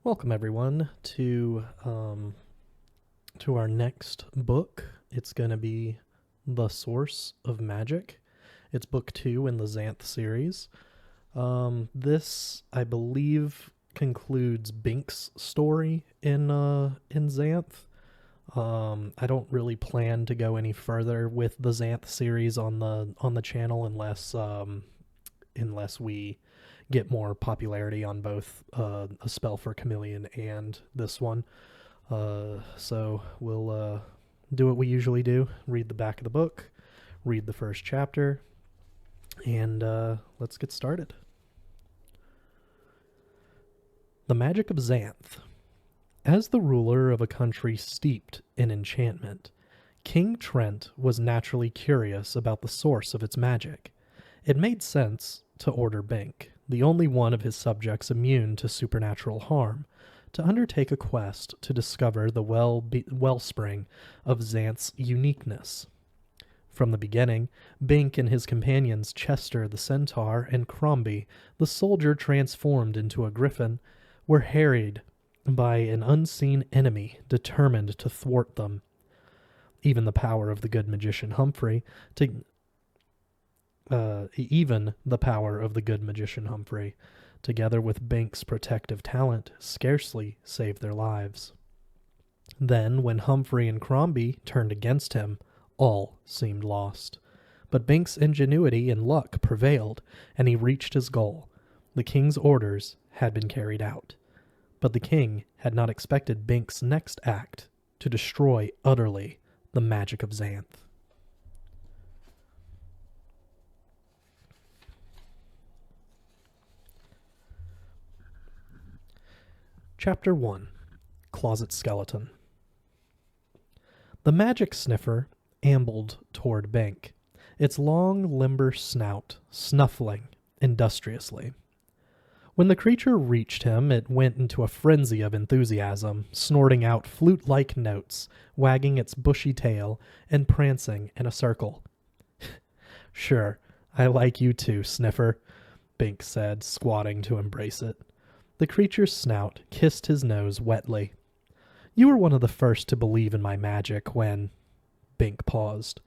Welcome everyone to our next book. It's going to be The Source of Magic. It's book 2 in the Xanth series. This, I believe, concludes Bink's story in Xanth. I don't really plan to go any further with the Xanth series on the channel unless we get more popularity on both A Spell for Chameleon and this one. So we'll do what we usually do, read the back of the book, read the first chapter, and let's get started. The Magic of Xanth. As the ruler of a country steeped in enchantment, King Trent was naturally curious about the source of its magic. It made sense to order Bink, the only one of his subjects immune to supernatural harm, to undertake a quest to discover the wellspring of Xanth's uniqueness. From the beginning, Bink and his companions Chester the Centaur and Crombie, the soldier transformed into a griffin, were harried by an unseen enemy determined to thwart them. Even the power of the good magician Humphrey, together with Bink's protective talent, scarcely saved their lives. Then, when Humphrey and Crombie turned against him, all seemed lost. But Bink's ingenuity and luck prevailed, and he reached his goal. The king's orders had been carried out. But the king had not expected Bink's next act to destroy utterly the magic of Xanth. Chapter 1. Closet Skeleton. The magic sniffer ambled toward Bink, its long, limber snout snuffling industriously. When the creature reached him, it went into a frenzy of enthusiasm, snorting out flute-like notes, wagging its bushy tail, and prancing in a circle. "Sure, I like you too, Sniffer," Bink said, squatting to embrace it. The creature's snout kissed his nose wetly. "You were one of the first to believe in my magic when—" Bink paused.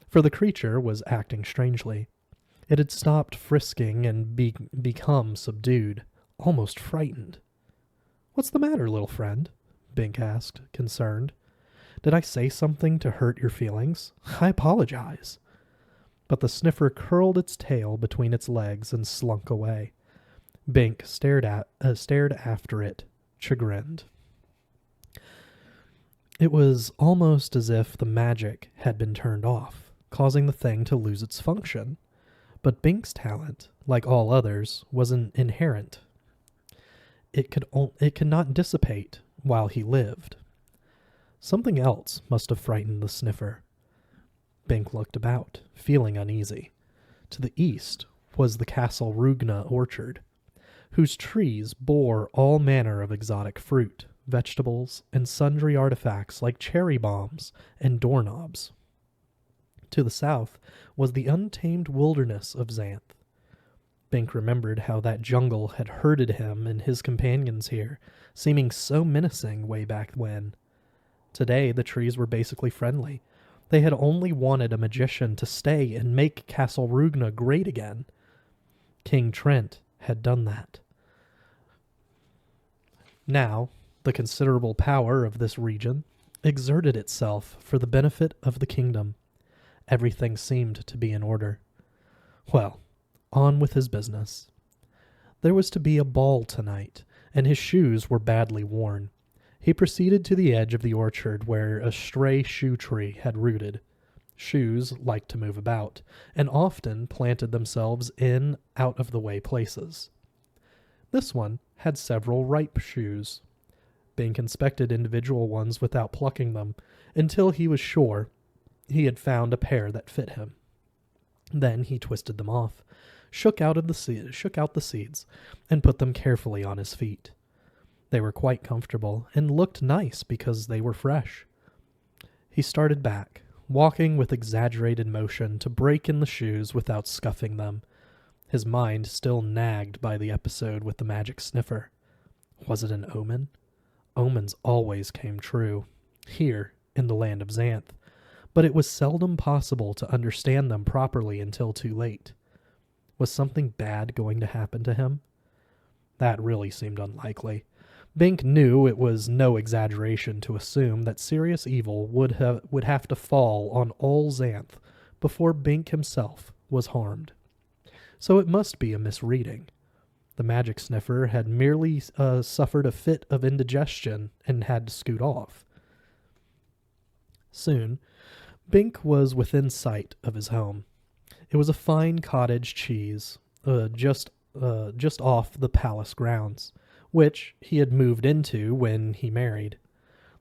For the creature was acting strangely. It had stopped frisking and become subdued, almost frightened. "What's the matter, little friend?" Bink asked, concerned. "Did I say something to hurt your feelings? I apologize." But the sniffer curled its tail between its legs and slunk away. Bink stared after it, chagrined. It was almost as if the magic had been turned off, causing the thing to lose its function. But Bink's talent, like all others, was inherent. It could not dissipate while he lived. Something else must have frightened the sniffer. Bink looked about, feeling uneasy. To the east was the Castle Rugna orchard, whose trees bore all manner of exotic fruit, vegetables, and sundry artifacts like cherry bombs and doorknobs. To the south was the untamed wilderness of Xanth. Bink remembered how that jungle had herded him and his companions here, seeming so menacing way back when. Today the trees were basically friendly. They had only wanted a magician to stay and make Castle Rugna great again. King Trent had done that. Now, the considerable power of this region exerted itself for the benefit of the kingdom. Everything seemed to be in order. Well, on with his business. There was to be a ball tonight, and his shoes were badly worn. He proceeded to the edge of the orchard where a stray shoe tree had rooted. Shoes liked to move about, and often planted themselves in out-of-the-way places. This one had several ripe shoes. Bink inspected individual ones without plucking them, until he was sure he had found a pair that fit him. Then he twisted them off, shook out the seeds, and put them carefully on his feet. They were quite comfortable and looked nice because they were fresh. He started back, walking with exaggerated motion to break in the shoes without scuffing them. his mind still nagged by the episode with the magic sniffer. Was it an omen? Omens always came true, here in the land of Xanth, but it was seldom possible to understand them properly until too late. Was something bad going to happen to him? That really seemed unlikely. Bink knew it was no exaggeration to assume that serious evil would have to fall on all Xanth before Bink himself was harmed. So it must be a misreading. The magic sniffer had merely suffered a fit of indigestion and had to scoot off. Soon, Bink was within sight of his home. It was a fine cottage cheese, just off the palace grounds, which he had moved into when he married.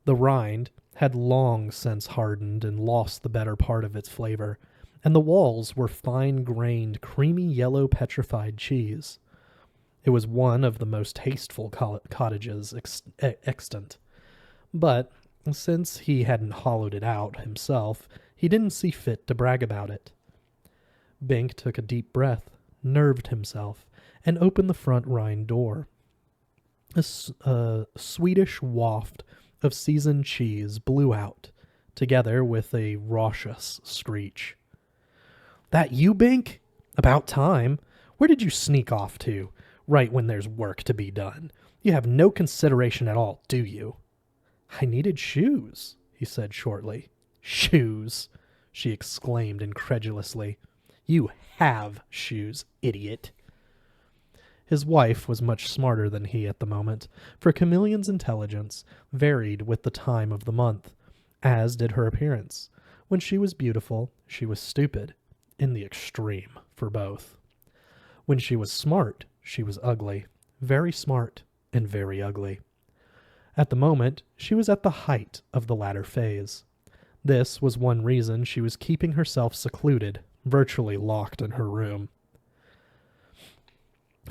The rind had long since hardened and lost the better part of its flavor, and the walls were fine-grained, creamy yellow petrified cheese. It was one of the most tasteful cottages extant, but since he hadn't hollowed it out himself, he didn't see fit to brag about it. Bink took a deep breath, nerved himself, and opened the front rind door. A sweetish waft of seasoned cheese blew out, together with a raucous screech. "That you, Bink? About time. Where did you sneak off to, right when there's work to be done? You have no consideration at all, do you?" "I needed shoes," he said shortly. "Shoes!" she exclaimed incredulously. "You have shoes, idiot." His wife was much smarter than he at the moment, for Chameleon's intelligence varied with the time of the month, as did her appearance. When she was beautiful, she was stupid, in the extreme for both. When she was smart, she was ugly, very smart and very ugly. At the moment, she was at the height of the latter phase. This was one reason she was keeping herself secluded, virtually locked in her room.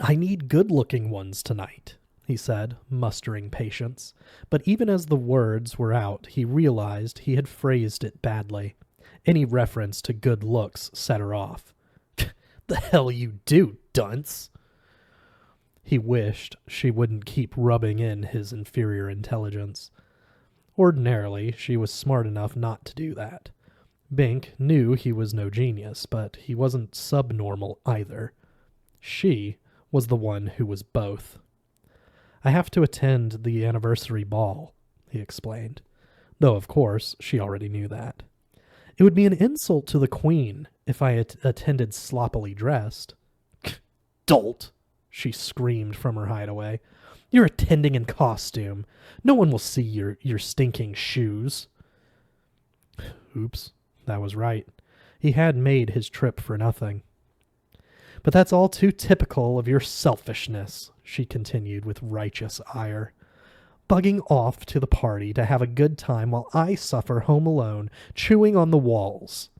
"I need good-looking ones tonight," he said, mustering patience. But even as the words were out, he realized he had phrased it badly. Any reference to good looks set her off. "The hell you do, dunce!" He wished she wouldn't keep rubbing in his inferior intelligence. Ordinarily, she was smart enough not to do that. Bink knew he was no genius, but he wasn't subnormal either. She was the one who was both. "I have to attend the anniversary ball," he explained, though of course she already knew that. "It would be an insult to the Queen if I attended sloppily dressed." "Dolt!" she screamed from her hideaway. "You're attending in costume. No one will see your stinking shoes." Oops, that was right. He had made his trip for nothing. "But that's all too typical of your selfishness," she continued with righteous ire. "Bugging off to the party to have a good time while I suffer home alone, chewing on the walls."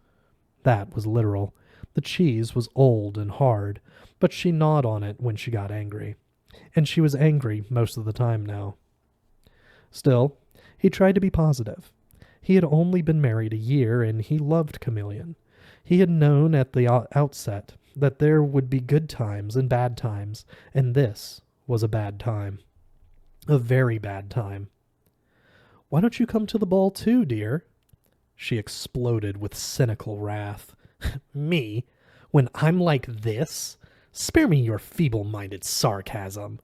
That was literal. The cheese was old and hard, but she gnawed on it when she got angry. And she was angry most of the time now. Still, he tried to be positive. He had only been married a year, and he loved Chameleon. He had known at the outset that there would be good times and bad times, and this was a bad time. A very bad time. "Why don't you come to the ball too, dear?" She exploded with cynical wrath. "Me? When I'm like this? Spare me your feeble-minded sarcasm."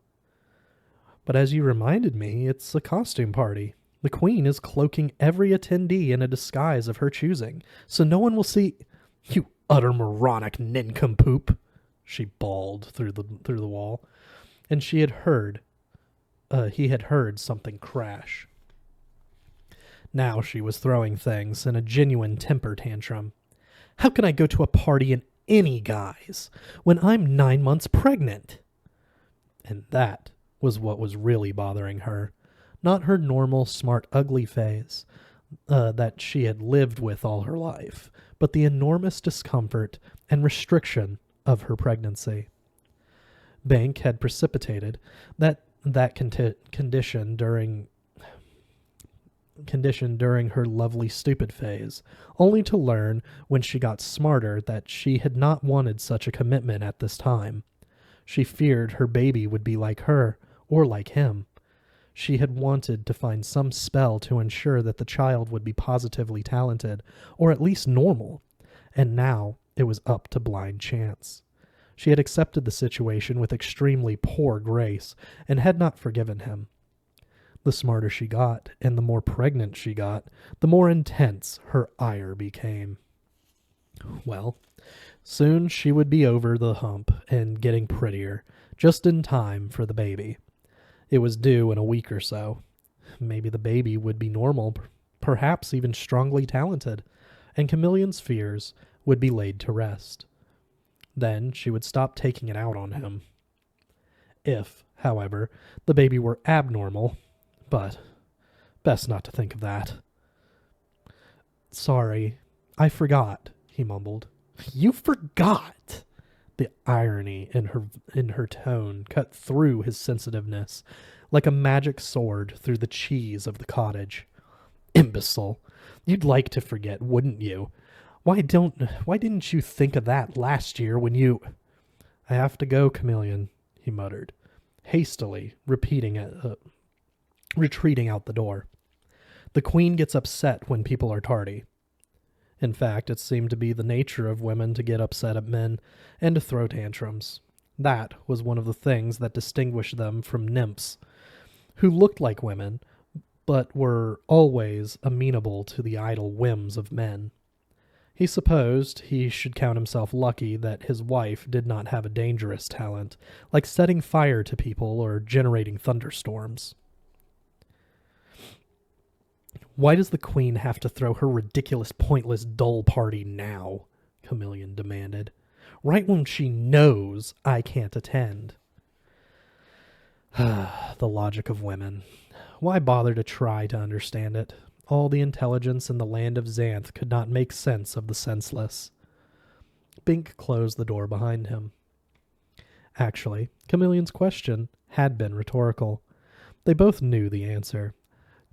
"But as you reminded me, it's a costume party. The Queen is cloaking every attendee in a disguise of her choosing, so no one will see—" "You utter moronic nincompoop!" she bawled through the wall, and he had heard something crash. Now she was throwing things in a genuine temper tantrum. "How can I go to a party in any guise when I'm 9 months pregnant?" And that was what was really bothering her, not her normal smart ugly phase that she had lived with all her life, but the enormous discomfort and restriction of her pregnancy. Bink had precipitated that condition during condition during her lovely stupid phase, only to learn when she got smarter that she had not wanted such a commitment at this time. She feared her baby would be like her, or like him. She had wanted to find some spell to ensure that the child would be positively talented, or at least normal, and now it was up to blind chance. She had accepted the situation with extremely poor grace, and had not forgiven him. The smarter she got, and the more pregnant she got, the more intense her ire became. Well, soon she would be over the hump and getting prettier, just in time for the baby. It was due in a week or so. Maybe the baby would be normal, perhaps even strongly talented, and Chameleon's fears would be laid to rest. Then she would stop taking it out on him. If, however, the baby were abnormal, but best not to think of that. "Sorry, I forgot," he mumbled. "You forgot?" The irony in her tone cut through his sensitiveness like a magic sword through the cheese of the cottage. "Imbecile! You'd like to forget, wouldn't you? Why didn't you think of that last year when you—" "I have to go, Chameleon," he muttered, hastily retreating out the door. "The Queen gets upset when people are tardy." In fact, it seemed to be the nature of women to get upset at men and to throw tantrums. That was one of the things that distinguished them from nymphs, who looked like women, but were always amenable to the idle whims of men. He supposed he should count himself lucky that his wife did not have a dangerous talent, like setting fire to people or generating thunderstorms. "Why does the Queen have to throw her ridiculous, pointless, dull party now?" Chameleon demanded. "Right when she knows I can't attend." The logic of women. Why bother to try to understand it? All the intelligence in the land of Xanth could not make sense of the senseless. Bink closed the door behind him. Actually, Chameleon's question had been rhetorical. They both knew the answer.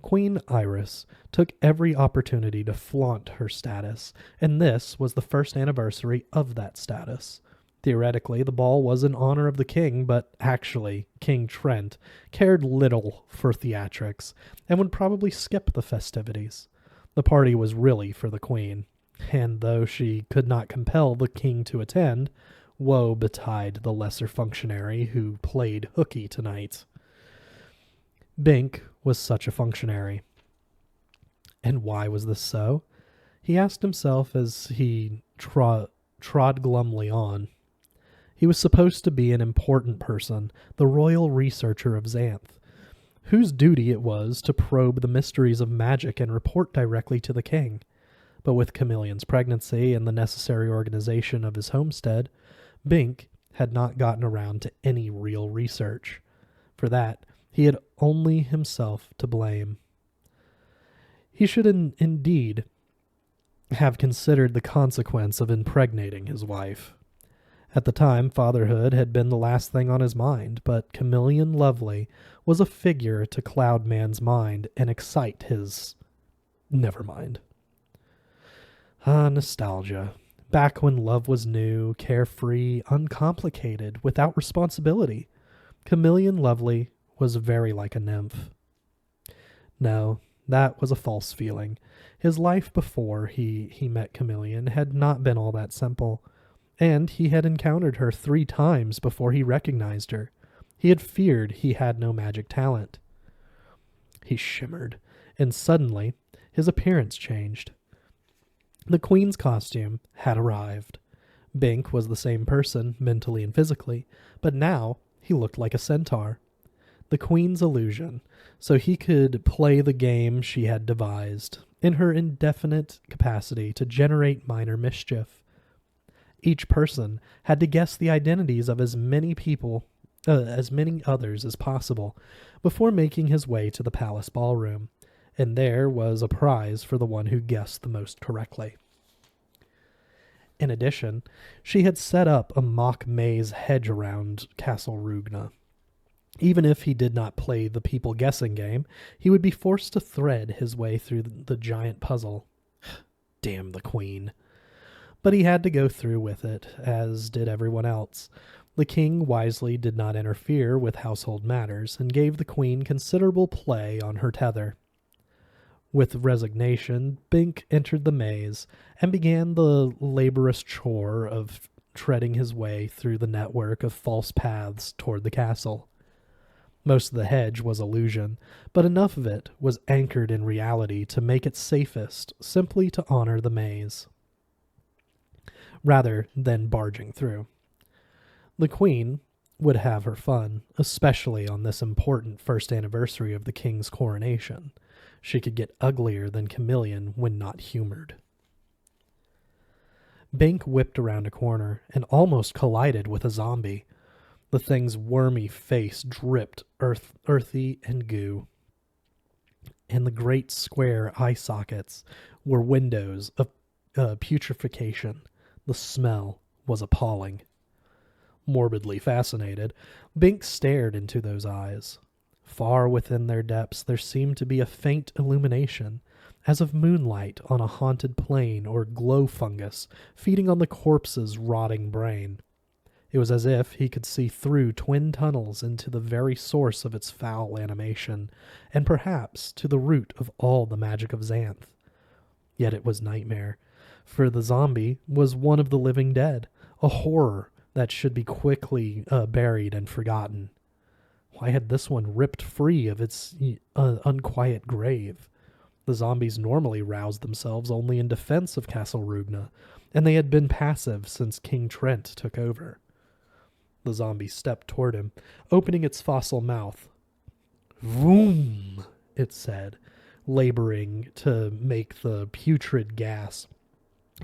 Queen Iris took every opportunity to flaunt her status, and this was the first anniversary of that status. Theoretically, the ball was in honor of the king, but actually, King Trent cared little for theatrics and would probably skip the festivities. The party was really for the queen, and though she could not compel the king to attend, woe betide the lesser functionary who played hooky tonight. Bink was such a functionary. And why was this so? He asked himself as he trod glumly on. He was supposed to be an important person, the royal researcher of Xanth, whose duty it was to probe the mysteries of magic and report directly to the king. But with Chameleon's pregnancy and the necessary organization of his homestead, Bink had not gotten around to any real research. For that, he had only himself to blame. He should indeed have considered the consequence of impregnating his wife. At the time, fatherhood had been the last thing on his mind, but Chameleon Lovely was a figure to cloud man's mind and excite his... Never mind. Nostalgia. Back when love was new, carefree, uncomplicated, without responsibility. Chameleon Lovely was very like a nymph. No, that was a false feeling. His life before he met Chameleon had not been all that simple. And he had encountered her 3 times before he recognized her. He had feared he had no magic talent. He shimmered, and suddenly his appearance changed. The queen's costume had arrived. Bink was the same person, mentally and physically, but now he looked like a centaur. The queen's illusion, so he could play the game she had devised, in her indefinite capacity to generate minor mischief. Each person had to guess the identities of as many others as possible before making his way to the palace ballroom, and there was a prize for the one who guessed the most correctly. In addition, she had set up a mock maze hedge around Castle Rugna. Even if he did not play the people guessing game, he would be forced to thread his way through the giant puzzle. Damn the queen. But he had to go through with it, as did everyone else. The king wisely did not interfere with household matters and gave the queen considerable play on her tether. With resignation, Bink entered the maze and began the laborious chore of treading his way through the network of false paths toward the castle. Most of the hedge was illusion, but enough of it was anchored in reality to make it safest simply to honor the maze, rather than barging through. The queen would have her fun, especially on this important first anniversary of the king's coronation. She could get uglier than Chameleon when not humored. Bink whipped around a corner and almost collided with a zombie. The thing's wormy face dripped earthy and goo, and the great square eye sockets were windows of putrefaction. The smell was appalling. Morbidly fascinated, Bink stared into those eyes. Far within their depths there seemed to be a faint illumination, as of moonlight on a haunted plain or glow fungus feeding on the corpse's rotting brain. It was as if he could see through twin tunnels into the very source of its foul animation, and perhaps to the root of all the magic of Xanth. Yet it was nightmare, for the zombie was one of the living dead, a horror that should be quickly buried and forgotten. Why had this one ripped free of its unquiet grave? The zombies normally roused themselves only in defense of Castle Rugna, and they had been passive since King Trent took over. The zombie stepped toward him, opening its fossil mouth. "Vroom," it said, laboring to make the putrid gas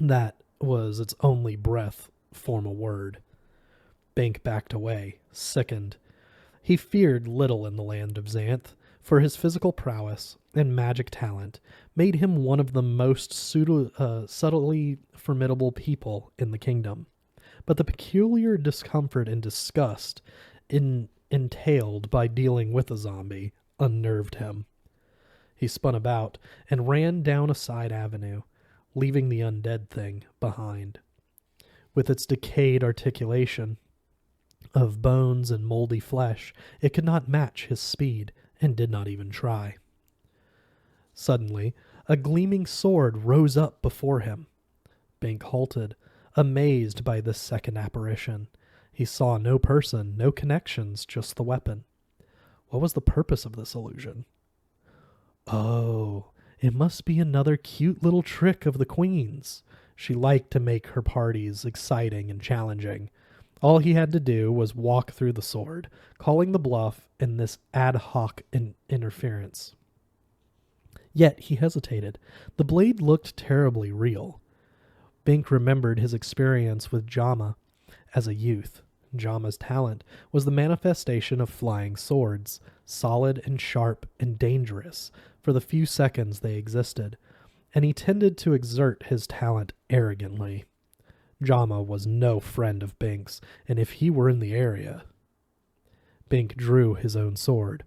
that was its only breath form a word. Bink backed away, sickened. He feared little in the land of Xanth, for his physical prowess and magic talent made him one of the most subtly formidable people in the kingdom. But the peculiar discomfort and disgust entailed by dealing with a zombie unnerved him. He spun about and ran down a side avenue, leaving the undead thing behind. With its decayed articulation of bones and moldy flesh, it could not match his speed and did not even try. Suddenly, a gleaming sword rose up before him. Bink halted, amazed by this second apparition. He saw no person, no connections, just the weapon. What was the purpose of this illusion? Oh, it must be another cute little trick of the queen's. She liked to make her parties exciting and challenging. All he had to do was walk through the sword, calling the bluff in this ad hoc interference. Yet he hesitated. The blade looked terribly real. Bink remembered his experience with Jama as a youth. Jama's talent was the manifestation of flying swords, solid and sharp and dangerous for the few seconds they existed, and he tended to exert his talent arrogantly. Jama was no friend of Bink's, and if he were in the area... Bink drew his own sword.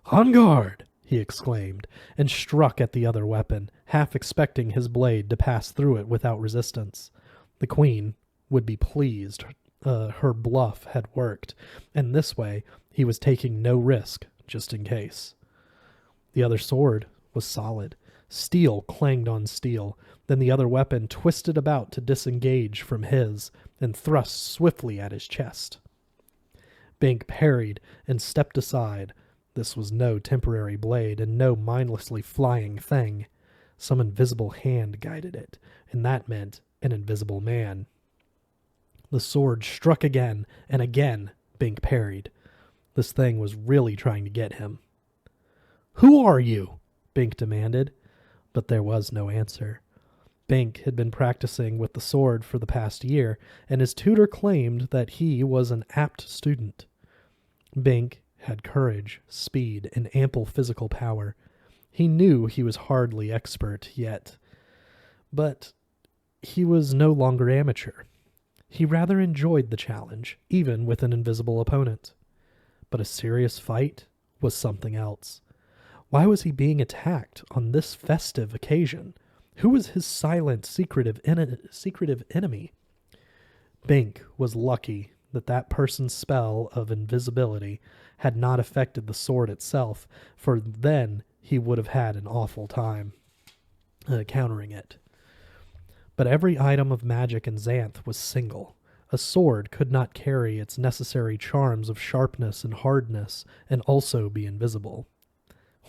"On guard!" he exclaimed, and struck at the other weapon, half expecting his blade to pass through it without resistance. The queen would be pleased. Her bluff had worked, and this way he was taking no risk, just in case. The other sword was solid. Steel clanged on steel. Then the other weapon twisted about to disengage from his and thrust swiftly at his chest. Bink parried and stepped aside. This was no temporary blade and no mindlessly flying thing. Some invisible hand guided it, and that meant an invisible man. The sword struck again, and again Bink parried. This thing was really trying to get him. "Who are you?" Bink demanded, but there was no answer. Bink had been practicing with the sword for the past year, and his tutor claimed that he was an apt student. Bink had courage, speed, and ample physical power. He knew he was hardly expert yet, but he was no longer amateur. He rather enjoyed the challenge, even with an invisible opponent. But a serious fight was something else. Why was he being attacked on this festive occasion? Who was his silent, secretive enemy? Bink was lucky that person's spell of invisibility had not affected the sword itself, for then he would have had an awful time countering it. But every item of magic in Xanth was single. A sword could not carry its necessary charms of sharpness and hardness and also be invisible.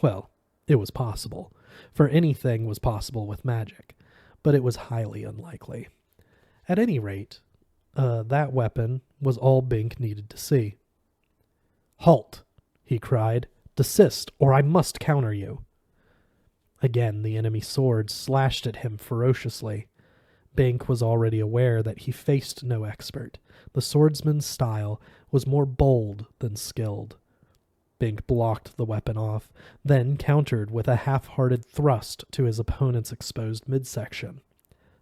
Well, it was possible, for anything was possible with magic, but it was highly unlikely. At any rate, that weapon was all Bink needed to see. "Halt!" he cried. "Desist, or I must counter you." Again the enemy sword slashed at him ferociously. Bink was already aware that he faced no expert. The swordsman's style was more bold than skilled. Bink blocked the weapon off, then countered with a half-hearted thrust to his opponent's exposed midsection.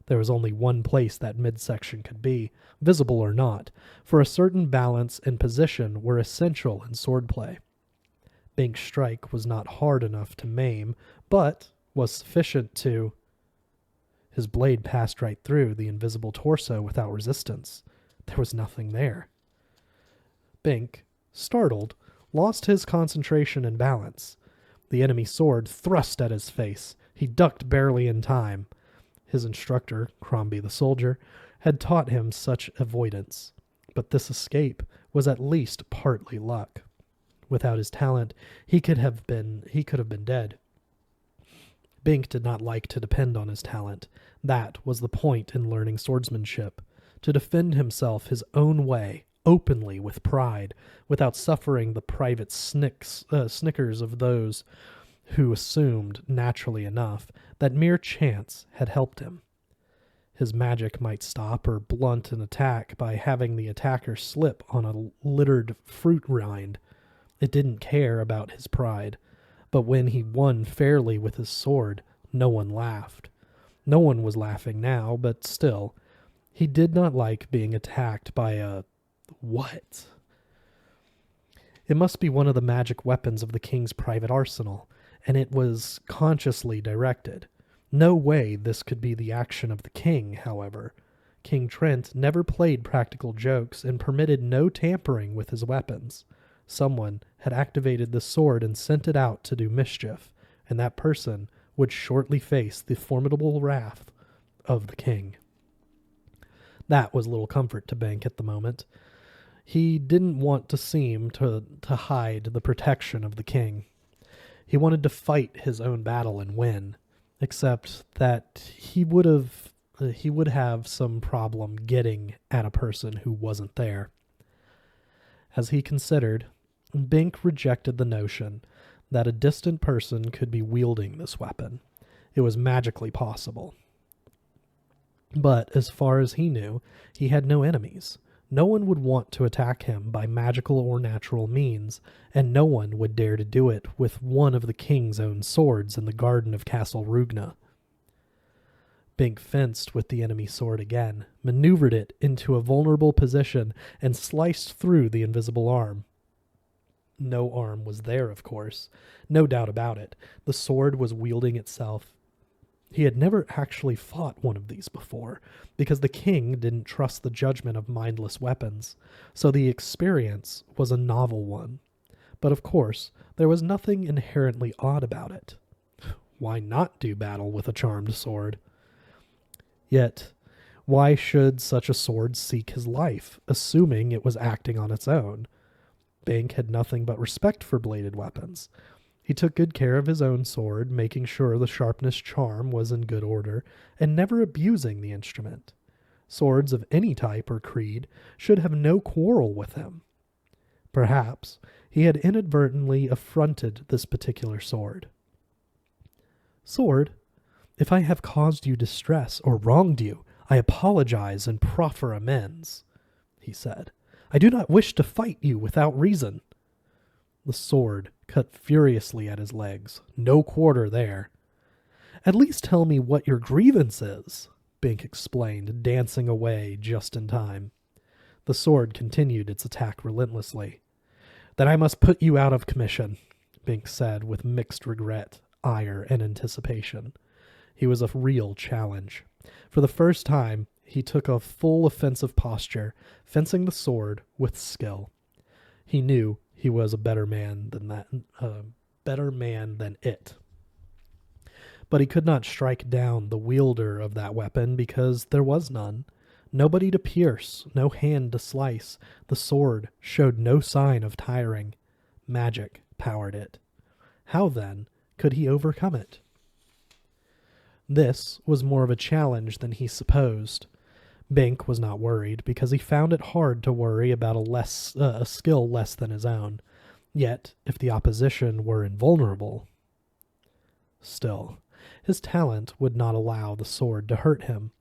There was only one place that midsection could be, visible or not, for a certain balance and position were essential in swordplay. Bink's strike was not hard enough to maim, but was sufficient to... His blade passed right through the invisible torso without resistance. There was nothing there. Bink, startled, lost his concentration and balance. The enemy sword thrust at his face. He ducked barely in time. His instructor, Crombie the soldier, had taught him such avoidance. But this escape was at least partly luck. Without his talent, he could have been dead. Bink did not like to depend on his talent. That was the point in learning swordsmanship, to defend himself his own way, openly, with pride, without suffering the private snickers of those who assumed, naturally enough, that mere chance had helped him. His magic might stop or blunt an attack by having the attacker slip on a littered fruit rind. It didn't care about his pride. But when he won fairly with his sword, no one laughed. No one was laughing now, but still, he did not like being attacked by a... what? It must be one of the magic weapons of the king's private arsenal, and it was consciously directed. No way this could be the action of the king, however. King Trent never played practical jokes and permitted no tampering with his weapons. Someone had activated the sword and sent it out to do mischief, and that person would shortly face the formidable wrath of the king. That was little comfort to Bink at the moment. He didn't want to seem to hide the protection of the king. He wanted to fight his own battle and win, except that he would have some problem getting at a person who wasn't there. As he considered, Bink rejected the notion that a distant person could be wielding this weapon. It was magically possible. But as far as he knew, he had no enemies. No one would want to attack him by magical or natural means, and no one would dare to do it with one of the king's own swords in the garden of Castle Rugna. Bink fenced with the enemy sword again, maneuvered it into a vulnerable position, and sliced through the invisible arm. No arm was there, of course. No doubt about it. The sword was wielding itself. He had never actually fought one of these before, because the king didn't trust the judgment of mindless weapons, so the experience was a novel one. But of course, there was nothing inherently odd about it. Why not do battle with a charmed sword? Yet, why should such a sword seek his life, assuming it was acting on its own? Bink had nothing but respect for bladed weapons. He took good care of his own sword, making sure the sharpness charm was in good order, and never abusing the instrument. Swords of any type or creed should have no quarrel with him. Perhaps he had inadvertently affronted this particular sword. "Sword, if I have caused you distress or wronged you, I apologize and proffer amends," he said. "I do not wish to fight you without reason." The sword cut furiously at his legs. No quarter there. "At least tell me what your grievance is," Bink explained, dancing away just in time. The sword continued its attack relentlessly. "Then I must put you out of commission," Bink said with mixed regret, ire, and anticipation. He was a real challenge. For the first time, he took a full offensive posture, fencing the sword with skill. He knew he was a better man than it. But he could not strike down the wielder of that weapon because there was none. Nobody to pierce, no hand to slice. The sword showed no sign of tiring. Magic powered it. How, then, could he overcome it? This was more of a challenge than he supposed. Bink was not worried, because he found it hard to worry about a skill less than his own. Yet, if the opposition were invulnerable... Still, his talent would not allow the sword to hurt him.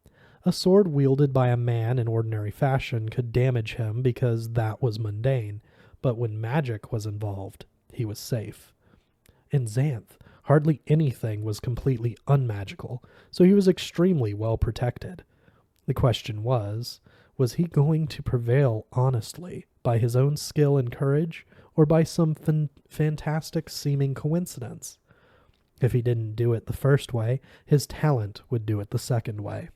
A sword wielded by a man in ordinary fashion could damage him because that was mundane, but when magic was involved, he was safe. In Xanth, hardly anything was completely unmagical, so he was extremely well protected. The question was he going to prevail honestly by his own skill and courage, or by some fantastic seeming coincidence? If he didn't do it the first way, his talent would do it the second way.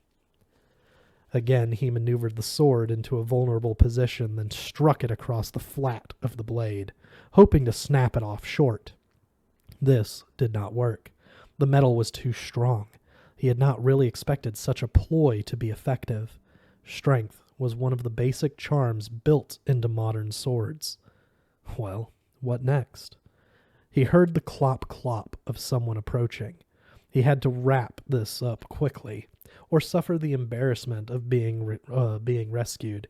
Again he maneuvered the sword into a vulnerable position, then struck it across the flat of the blade, hoping to snap it off short. This did not work. The metal was too strong. He had not really expected such a ploy to be effective. Strength was one of the basic charms built into modern swords. Well, what next? He heard the clop-clop of someone approaching. He had to wrap this up quickly, or suffer the embarrassment of being rescued.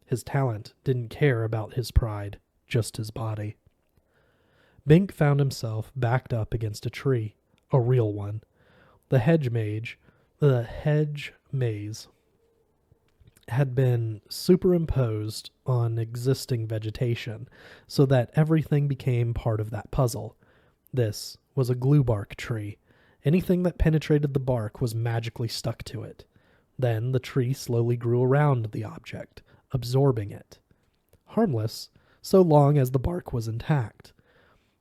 His talent didn't care about his pride, just his body. Bink found himself backed up against a tree, a real one. The hedge maze had been superimposed on existing vegetation, so that everything became part of that puzzle. This was a glue-bark tree. Anything that penetrated the bark was magically stuck to it. Then the tree slowly grew around the object, absorbing it. Harmless, so long as the bark was intact.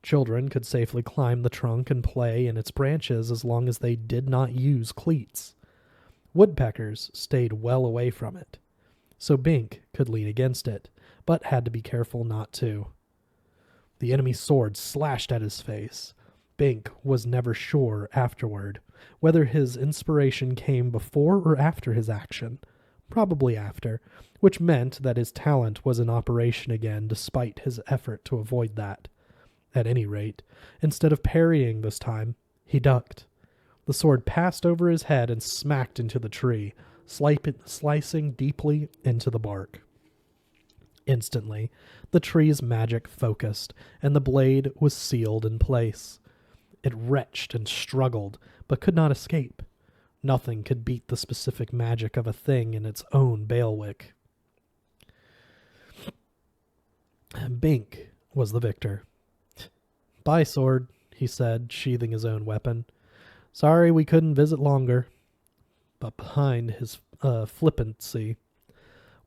Children could safely climb the trunk and play in its branches as long as they did not use cleats. Woodpeckers stayed well away from it, so Bink could lean against it, but had to be careful not to. The enemy's sword slashed at his face. Bink was never sure afterward whether his inspiration came before or after his action. Probably after, which meant that his talent was in operation again despite his effort to avoid that. At any rate, instead of parrying this time, he ducked. The sword passed over his head and smacked into the tree, slicing deeply into the bark. Instantly, the tree's magic focused, and the blade was sealed in place. It retched and struggled, but could not escape. Nothing could beat the specific magic of a thing in its own bailiwick. Bink was the victor. "Bye, sword," he said, sheathing his own weapon. "Sorry we couldn't visit longer." But behind his flippancy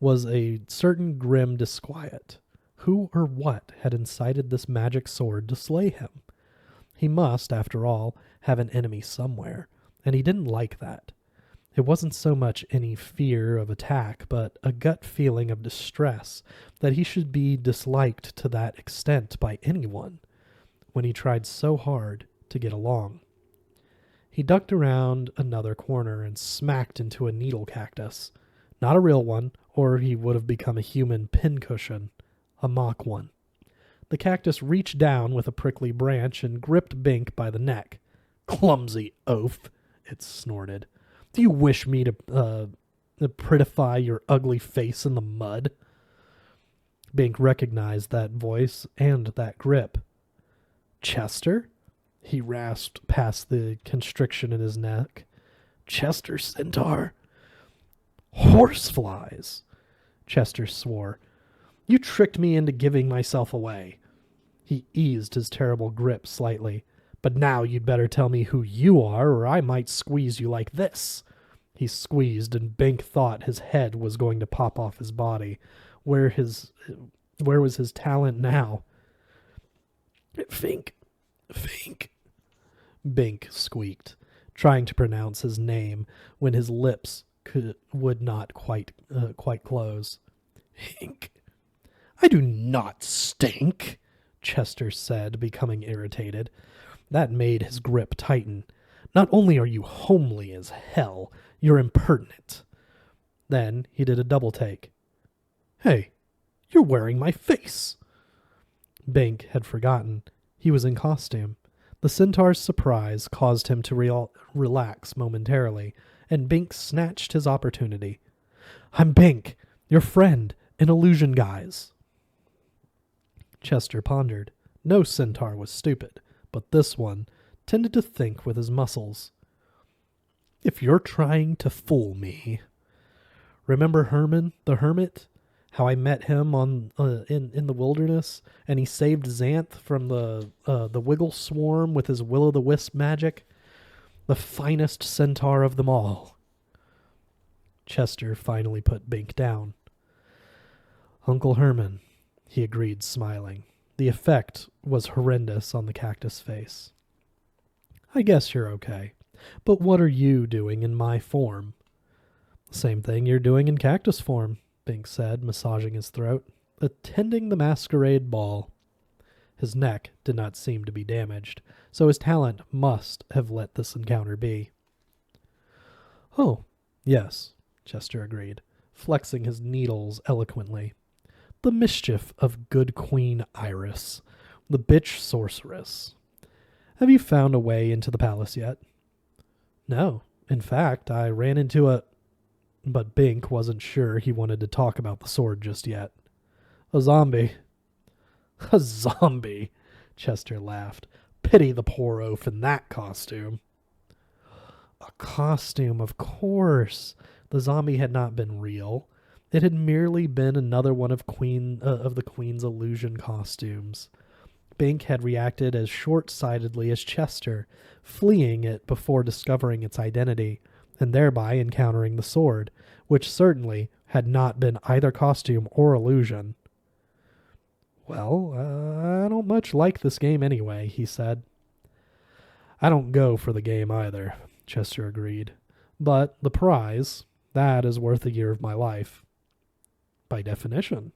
was a certain grim disquiet. Who or what had incited this magic sword to slay him? He must, after all, have an enemy somewhere, and he didn't like that. It wasn't so much any fear of attack, but a gut feeling of distress that he should be disliked to that extent by anyone, when he tried so hard to get along. He ducked around another corner and smacked into a needle cactus. Not a real one, or he would have become a human pincushion. A mock one. The cactus reached down with a prickly branch and gripped Bink by the neck. "Clumsy oaf," it snorted. "Do you wish me to prettify your ugly face in the mud?" Bink recognized that voice and that grip. "Chester?" He rasped past the constriction in his neck. "Chester Centaur?" "Horseflies!" Chester swore. "You tricked me into giving myself away." He eased his terrible grip slightly. "But now you'd better tell me who you are, or I might squeeze you like this." He squeezed, and Bink thought his head was going to pop off his body. Where was his talent now? Fink, Fink, Bink squeaked, trying to pronounce his name when his lips would not quite close. Hink. I do not stink, Chester said, becoming irritated. That made his grip tighten. Not only are you homely as hell, you're impertinent. Then he did a double take. Hey, you're wearing my face. Bink had forgotten. He was in costume. The centaur's surprise caused him to relax momentarily, and Bink snatched his opportunity. I'm Bink, your friend, in illusion guise. Chester pondered. No centaur was stupid, but this one tended to think with his muscles. If you're trying to fool me... Remember Herman, the hermit? How I met him in the wilderness, and he saved Xanth from the Wiggle Swarm with his will-o'-the-wisp magic? The finest centaur of them all. Chester finally put Bink down. Uncle Herman, he agreed, smiling. The effect was horrendous on the cactus face. I guess you're okay. But what are you doing in my form? Same thing you're doing in cactus form, Bink said, massaging his throat. Attending the masquerade ball. His neck did not seem to be damaged, so his talent must have let this encounter be. Oh, yes, Chester agreed, flexing his needles eloquently. The mischief of good Queen Iris, the bitch sorceress. Have you found a way into the palace yet? No. In fact, I ran into a... But Bink wasn't sure he wanted to talk about the sword just yet. A zombie. A zombie, Chester laughed. Pity the poor oaf in that costume. A costume, of course. The zombie had not been real. It had merely been another one of the Queen's illusion costumes. Bink had reacted as short-sightedly as Chester, fleeing it before discovering its identity, and thereby encountering the sword, which certainly had not been either costume or illusion. Well, I don't much like this game anyway, he said. I don't go for the game either, Chester agreed. But the prize, that is worth a year of my life. By definition,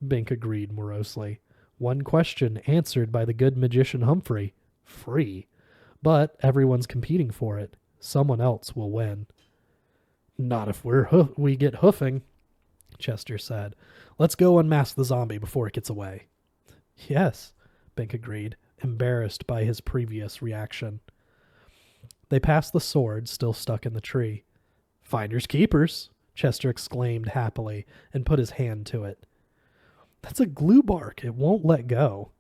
Bink agreed morosely. One question answered by the good magician Humphrey. Free. But everyone's competing for it. Someone else will win. Not if we get hoofing, Chester said. Let's go unmask the zombie before it gets away. Yes, Bink agreed, embarrassed by his previous reaction. They passed the sword still stuck in the tree. Finders keepers, Chester exclaimed happily and put his hand to it. That's a glue bark. It won't let go.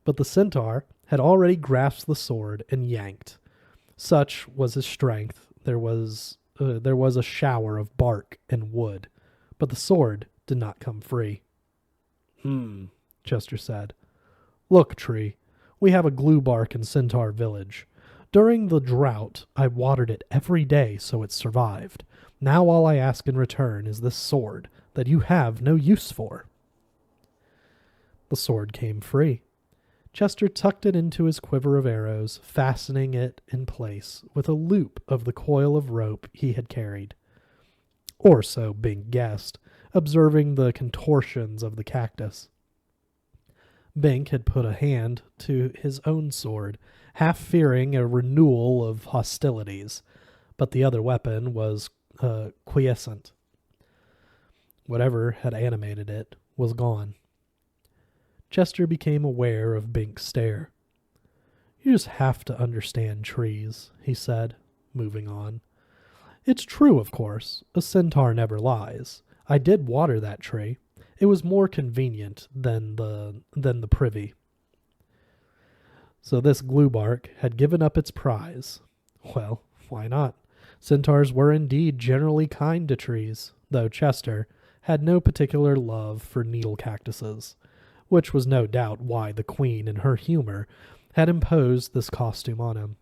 But the centaur had already grasped the sword and yanked. Such was his strength. There was a shower of bark and wood, but the sword did not come free. Chester said. Look, tree, we have a glue bark in Centaur Village. During the drought, I watered it every day so it survived. Now all I ask in return is this sword that you have no use for. The sword came free. Chester tucked it into his quiver of arrows, fastening it in place with a loop of the coil of rope he had carried. Or so Bink guessed, observing the contortions of the cactus. Bink had put a hand to his own sword, half fearing a renewal of hostilities, but the other weapon was quiescent. Whatever had animated it was gone. Chester became aware of Bink's stare. You just have to understand trees, he said, moving on. It's true, of course. A centaur never lies. I did water that tree. It was more convenient than the privy. So this glue bark had given up its prize. Well, why not? Centaurs were indeed generally kind to trees, though Chester had no particular love for needle cactuses, which was no doubt why the Queen, in her humor, had imposed this costume on him.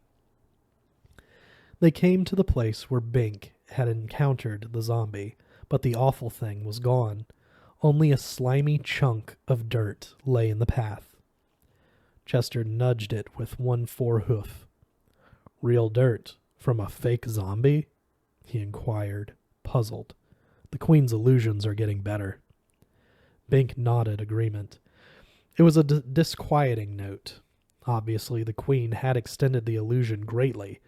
They came to the place where Bink had encountered the zombie, but the awful thing was gone. Only a slimy chunk of dirt lay in the path. Chester nudged it with one forehoof. Real dirt from a fake zombie? He inquired, puzzled. The Queen's illusions are getting better. Bink nodded agreement. It was a disquieting note. Obviously, the Queen had extended the illusion greatly,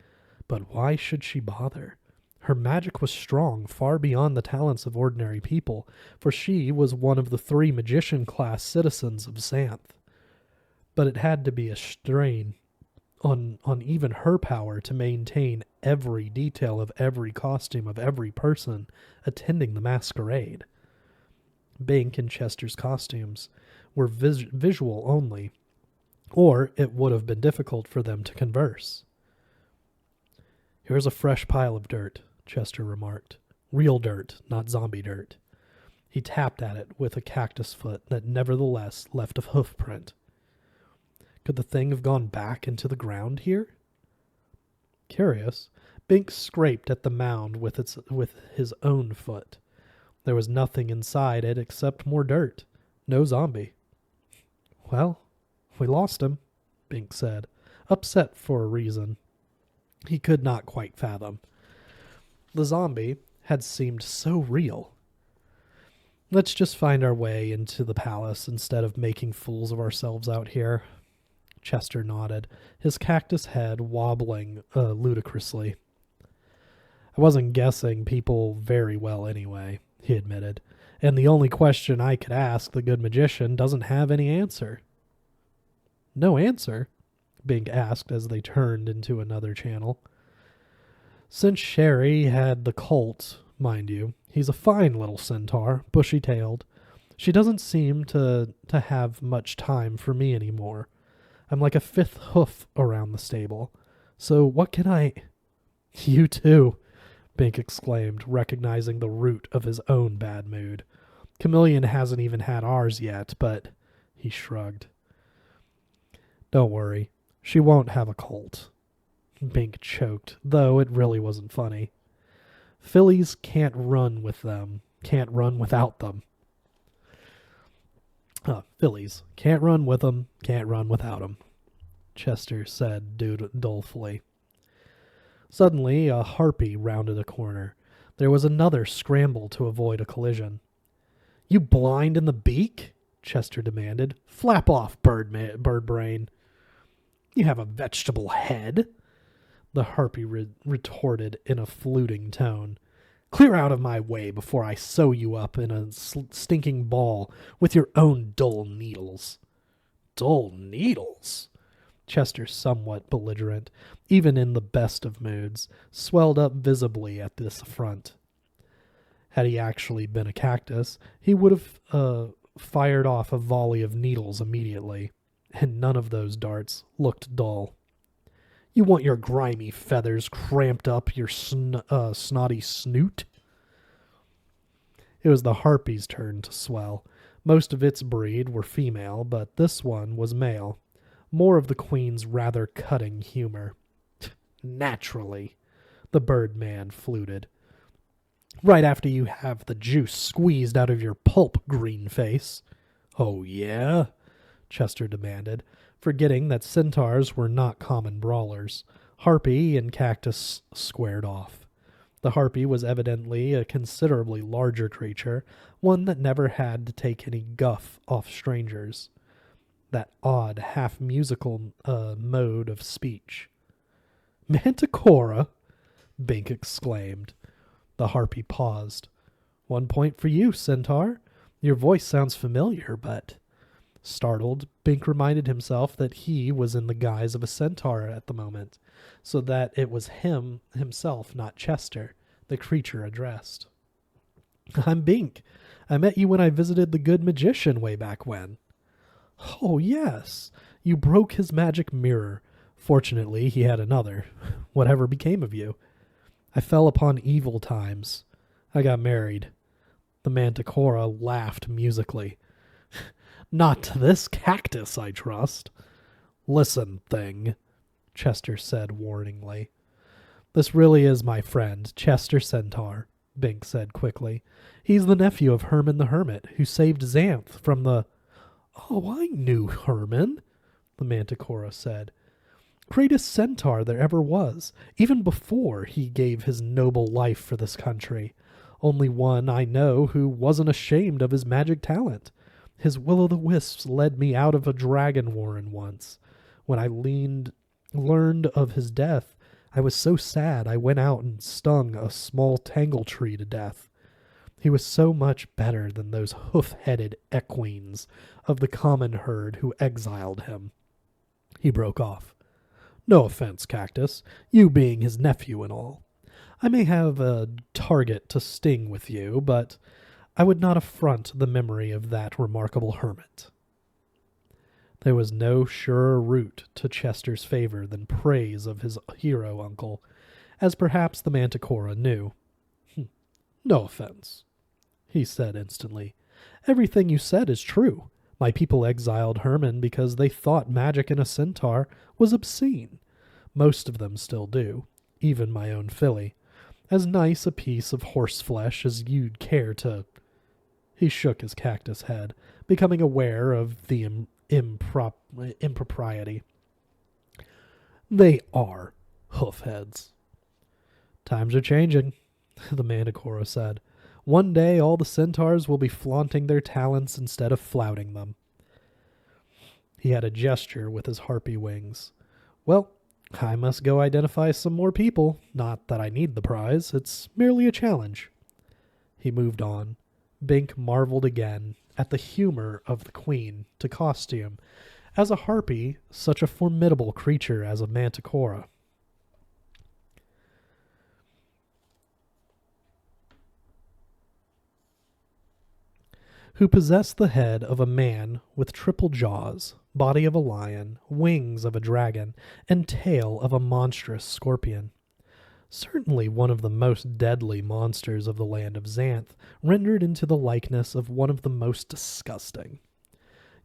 but why should she bother? Her magic was strong, far beyond the talents of ordinary people, for she was one of the 3 magician-class citizens of Xanth. But it had to be a strain on even her power to maintain every detail of every costume of every person attending the masquerade. Bink and Chester's costumes were visual only, or it would have been difficult for them to converse. Here's a fresh pile of dirt, Chester remarked. Real dirt, not zombie dirt. He tapped at it with a cactus foot that nevertheless left a hoof print. Could the thing have gone back into the ground here? Curious, Bink scraped at the mound with his own foot. There was nothing inside it except more dirt. No zombie. Well, we lost him, Bink said, upset for a reason he could not quite fathom. The zombie had seemed so real. Let's just find our way into the palace instead of making fools of ourselves out here. Chester nodded, his cactus head wobbling ludicrously. I wasn't guessing people very well anyway, he admitted, and the only question I could ask the good magician doesn't have any answer. No answer? Bink asked as they turned into another channel. Since Sherry had the colt, mind you, he's a fine little centaur, bushy-tailed. She doesn't seem to have much time for me anymore. I'm like a 5th hoof around the stable. So what can I... You too, Bink exclaimed, recognizing the root of his own bad mood. Chameleon hasn't even had ours yet, but... He shrugged. Don't worry. She won't have a colt. Bink choked, though it really wasn't funny. Fillies can't run with them, can't run without them. Fillies can't run with them, can't run without them, Chester said dolefully. Suddenly, a harpy rounded a corner. There was another scramble to avoid a collision. You blind in the beak? Chester demanded. Flap off, bird brain. You have a vegetable head, the harpy retorted in a fluting tone. Clear out of my way before I sew you up in a stinking ball with your own dull needles. Dull needles? Chester, somewhat belligerent, even in the best of moods, swelled up visibly at this affront. Had he actually been a cactus, he would have fired off a volley of needles immediately, and none of those darts looked dull. You want your grimy feathers cramped up your snotty snoot? It was the harpy's turn to swell. Most of its breed were female, but this one was male. More of the Queen's rather cutting humor. Naturally, the Birdman fluted. Right after you have the juice squeezed out of your pulp, green face. Oh, yeah? Chester demanded, forgetting that centaurs were not common brawlers. Harpy and cactus squared off. The harpy was evidently a considerably larger creature, one that never had to take any guff off strangers. That odd, half-musical mode of speech. Manticora? Bink exclaimed. The harpy paused. 1 point for you, centaur. Your voice sounds familiar, but... Startled, Bink reminded himself that he was in the guise of a centaur at the moment, so that it was himself, not Chester, the creature addressed. I'm Bink. I met you when I visited the good magician way back when. Oh, yes. You broke his magic mirror. Fortunately, he had another. Whatever became of you? I fell upon evil times. I got married. The Manticora laughed musically. Not to this cactus, I trust. Listen, thing, Chester said warningly. This really is my friend, Chester Centaur, Bink said quickly. He's the nephew of Herman the Hermit, who saved Xanth from the... Oh, I knew Herman, the Manticora said. Greatest centaur there ever was, even before he gave his noble life for this country. Only one I know who wasn't ashamed of his magic talent. His will-o'-the-wisps led me out of a dragon warren once. When I learned of his death, I was so sad I went out and stung a small tangle tree to death. He was so much better than those hoof-headed equines of the common herd who exiled him. He broke off. No offense, Cactus, you being his nephew and all. I may have a target to sting with you, but I would not affront the memory of that remarkable hermit. There was no surer route to Chester's favor than praise of his hero uncle, as perhaps the Manticora knew. No offense, he said instantly. Everything you said is true. My people exiled Herman because they thought magic in a centaur was obscene. Most of them still do, even my own filly. As nice a piece of horseflesh as you'd care to... He shook his cactus head, becoming aware of the impropriety. They are hoofheads. Times are changing, the Manticora said. One day all the centaurs will be flaunting their talents instead of flouting them. He had a gesture with his harpy wings. Well, I must go identify some more people. Not that I need the prize. It's merely a challenge. He moved on. Bink marveled again at the humor of the queen to costume as a harpy such a formidable creature as a Manticora. Who possessed the head of a man with triple jaws, body of a lion, wings of a dragon, and tail of a monstrous scorpion. Certainly one of the most deadly monsters of the land of Xanth, rendered into the likeness of one of the most disgusting.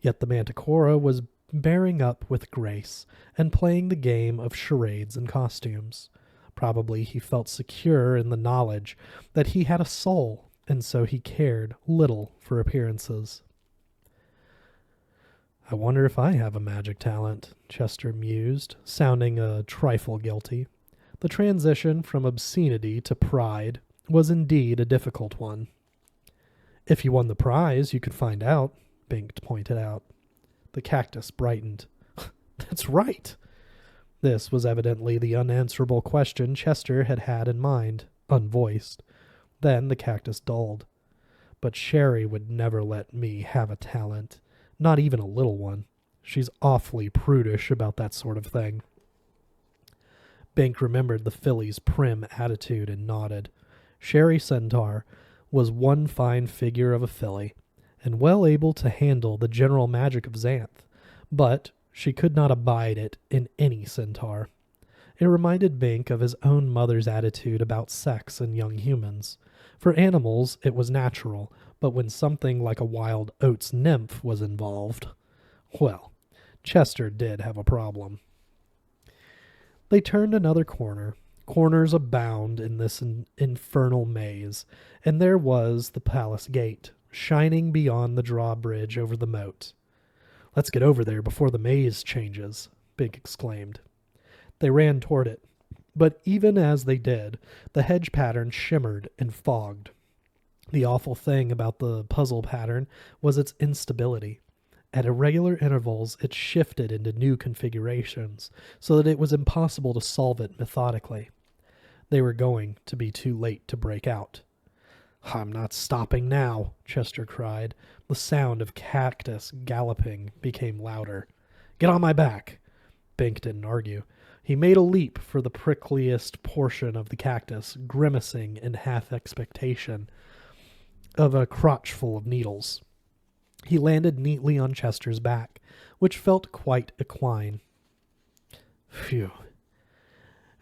Yet the Manticora was bearing up with grace, and playing the game of charades and costumes. Probably he felt secure in the knowledge that he had a soul, and so he cared little for appearances. I wonder if I have a magic talent, Chester mused, sounding a trifle guilty. The transition from obscenity to pride was indeed a difficult one. If you won the prize, you could find out, Bink pointed out. The cactus brightened. That's right. This was evidently the unanswerable question Chester had had in mind, unvoiced. Then the cactus dulled. But Sherry would never let me have a talent, not even a little one. She's awfully prudish about that sort of thing. Bink remembered the filly's prim attitude and nodded. Sherry Centaur was one fine figure of a filly, and well able to handle the general magic of Xanth, but she could not abide it in any centaur. It reminded Bink of his own mother's attitude about sex in young humans. For animals, it was natural, but when something like a wild oats nymph was involved, well, Chester did have a problem. They turned another corner. Corners abound in this infernal maze, and there was the palace gate, shining beyond the drawbridge over the moat. Let's get over there before the maze changes, Bink exclaimed. They ran toward it, but even as they did, the hedge pattern shimmered and fogged. The awful thing about the puzzle pattern was its instability. At irregular intervals, it shifted into new configurations, so that it was impossible to solve it methodically. They were going to be too late to break out. I'm not stopping now, Chester cried. The sound of cactus galloping became louder. Get on my back. Bink didn't argue. He made a leap for the prickliest portion of the cactus, grimacing in half-expectation of a crotchful of needles. He landed neatly on Chester's back, which felt quite equine. Phew.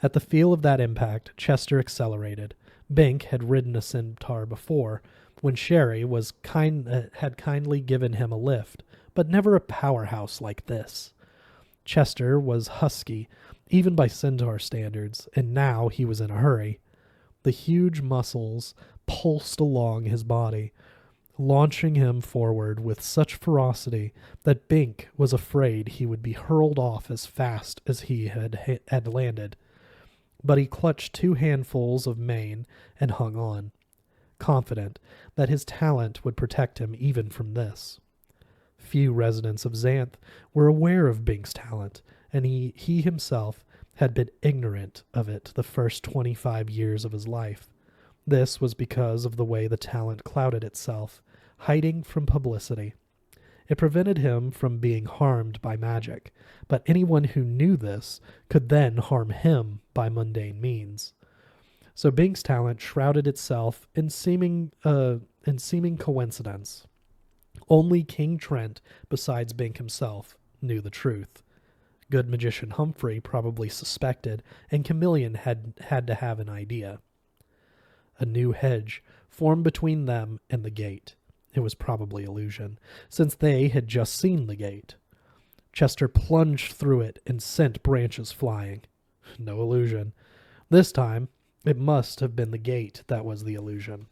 At the feel of that impact, Chester accelerated. Bink had ridden a centaur before, when Sherry had kindly given him a lift, but never a powerhouse like this. Chester was husky, even by centaur standards, and now he was in a hurry. The huge muscles pulsed along his body, launching him forward with such ferocity that Bink was afraid he would be hurled off as fast as he had landed. But he clutched 2 handfuls of mane and hung on, confident that his talent would protect him even from this. Few residents of Xanth were aware of Bink's talent, and he himself had been ignorant of it the first 25 years of his life. This was because of the way the talent clouded itself, hiding from publicity. It prevented him from being harmed by magic, but anyone who knew this could then harm him by mundane means. So Bink's talent shrouded itself in seeming coincidence. Only King Trent, besides Bink himself, knew the truth. Good magician Humphrey probably suspected, and Chameleon had to have an idea. A new hedge formed between them and the gate. It was probably illusion, since they had just seen the gate. Chester plunged through it and sent branches flying. No illusion. This time, it must have been the gate that was the illusion.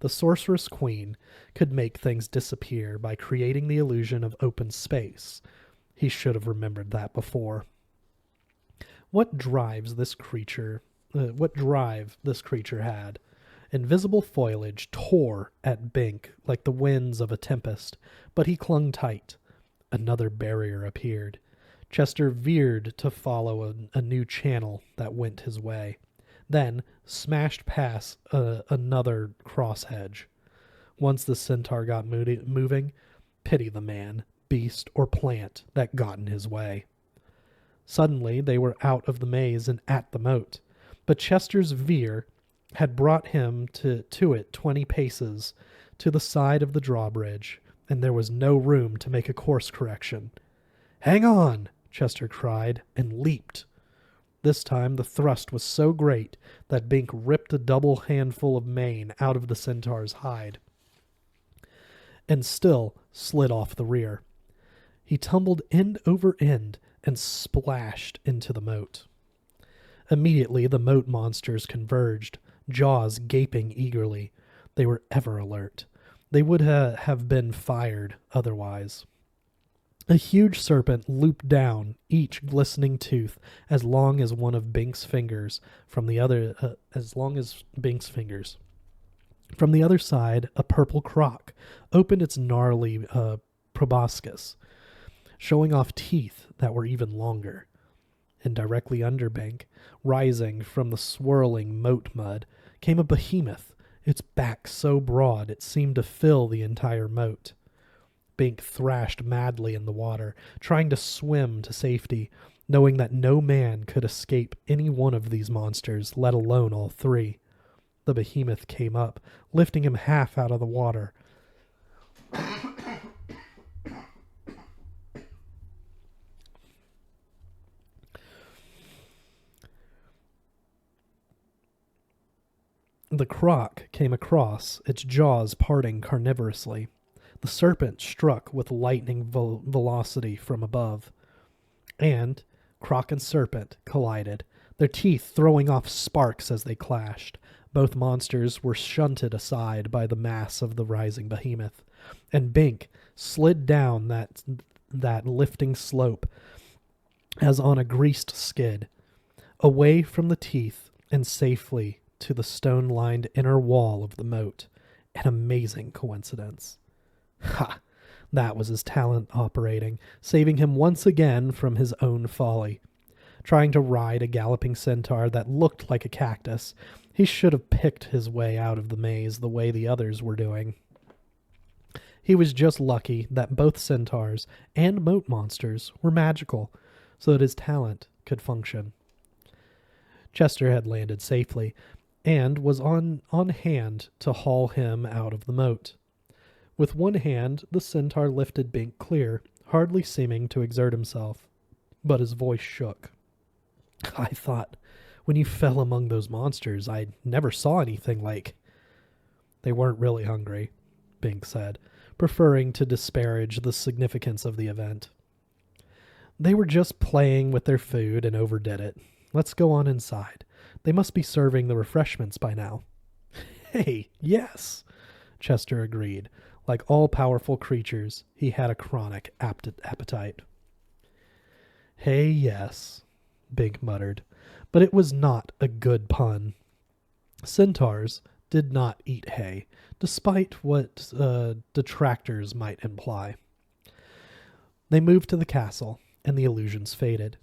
The Sorceress Queen could make things disappear by creating the illusion of open space. He should have remembered that before. What drive this creature had. Invisible foliage tore at Bink like the winds of a tempest, but he clung tight. Another barrier appeared. Chester veered to follow a new channel that went his way, then smashed past another cross hedge. Once the centaur got moving, pity the man, beast, or plant that got in his way. Suddenly they were out of the maze and at the moat, but Chester's veer had brought him to it 20 paces to the side of the drawbridge, and there was no room to make a course correction. "Hang on!" Chester cried, and leaped. This time the thrust was so great that Bink ripped a double handful of mane out of the centaur's hide, and still slid off the rear. He tumbled end over end and splashed into the moat. Immediately the moat monsters converged, jaws gaping eagerly. They were ever alert. They would have been fired otherwise. A huge serpent looped down, each glistening tooth as long as one of Bink's fingers. From the other side, a purple croc opened its gnarly proboscis, showing off teeth that were even longer. And directly under Bink, rising from the swirling moat mud, came a behemoth, its back so broad it seemed to fill the entire moat. Bink thrashed madly in the water, trying to swim to safety, knowing that no man could escape any one of these monsters, let alone all 3. The behemoth came up, lifting him half out of the water. The croc came across, its jaws parting carnivorously. The serpent struck with lightning velocity from above, and croc and serpent collided, their teeth throwing off sparks as they clashed. Both monsters were shunted aside by the mass of the rising behemoth, and Bink slid down that lifting slope as on a greased skid, away from the teeth and safely to the stone-lined inner wall of the moat. An amazing coincidence. Ha! That was his talent operating, saving him once again from his own folly. Trying to ride a galloping centaur that looked like a cactus, he should have picked his way out of the maze the way the others were doing. He was just lucky that both centaurs and moat monsters were magical, so that his talent could function. Chester had landed safely, and was on hand to haul him out of the moat. With one hand, the centaur lifted Bink clear, hardly seeming to exert himself, but his voice shook. "I thought, when you fell among those monsters, I never saw anything like—" "They weren't really hungry," Bink said, preferring to disparage the significance of the event. "They were just playing with their food and overdid it. Let's go on inside. They must be serving the refreshments by now." "Hey, yes," Chester agreed, Like all powerful creatures, he had a chronic appetite. Hey, yes, Bink muttered, but it was not a good pun. Centaurs did not eat hay, despite what detractors might imply. They moved to the castle, and the illusions faded.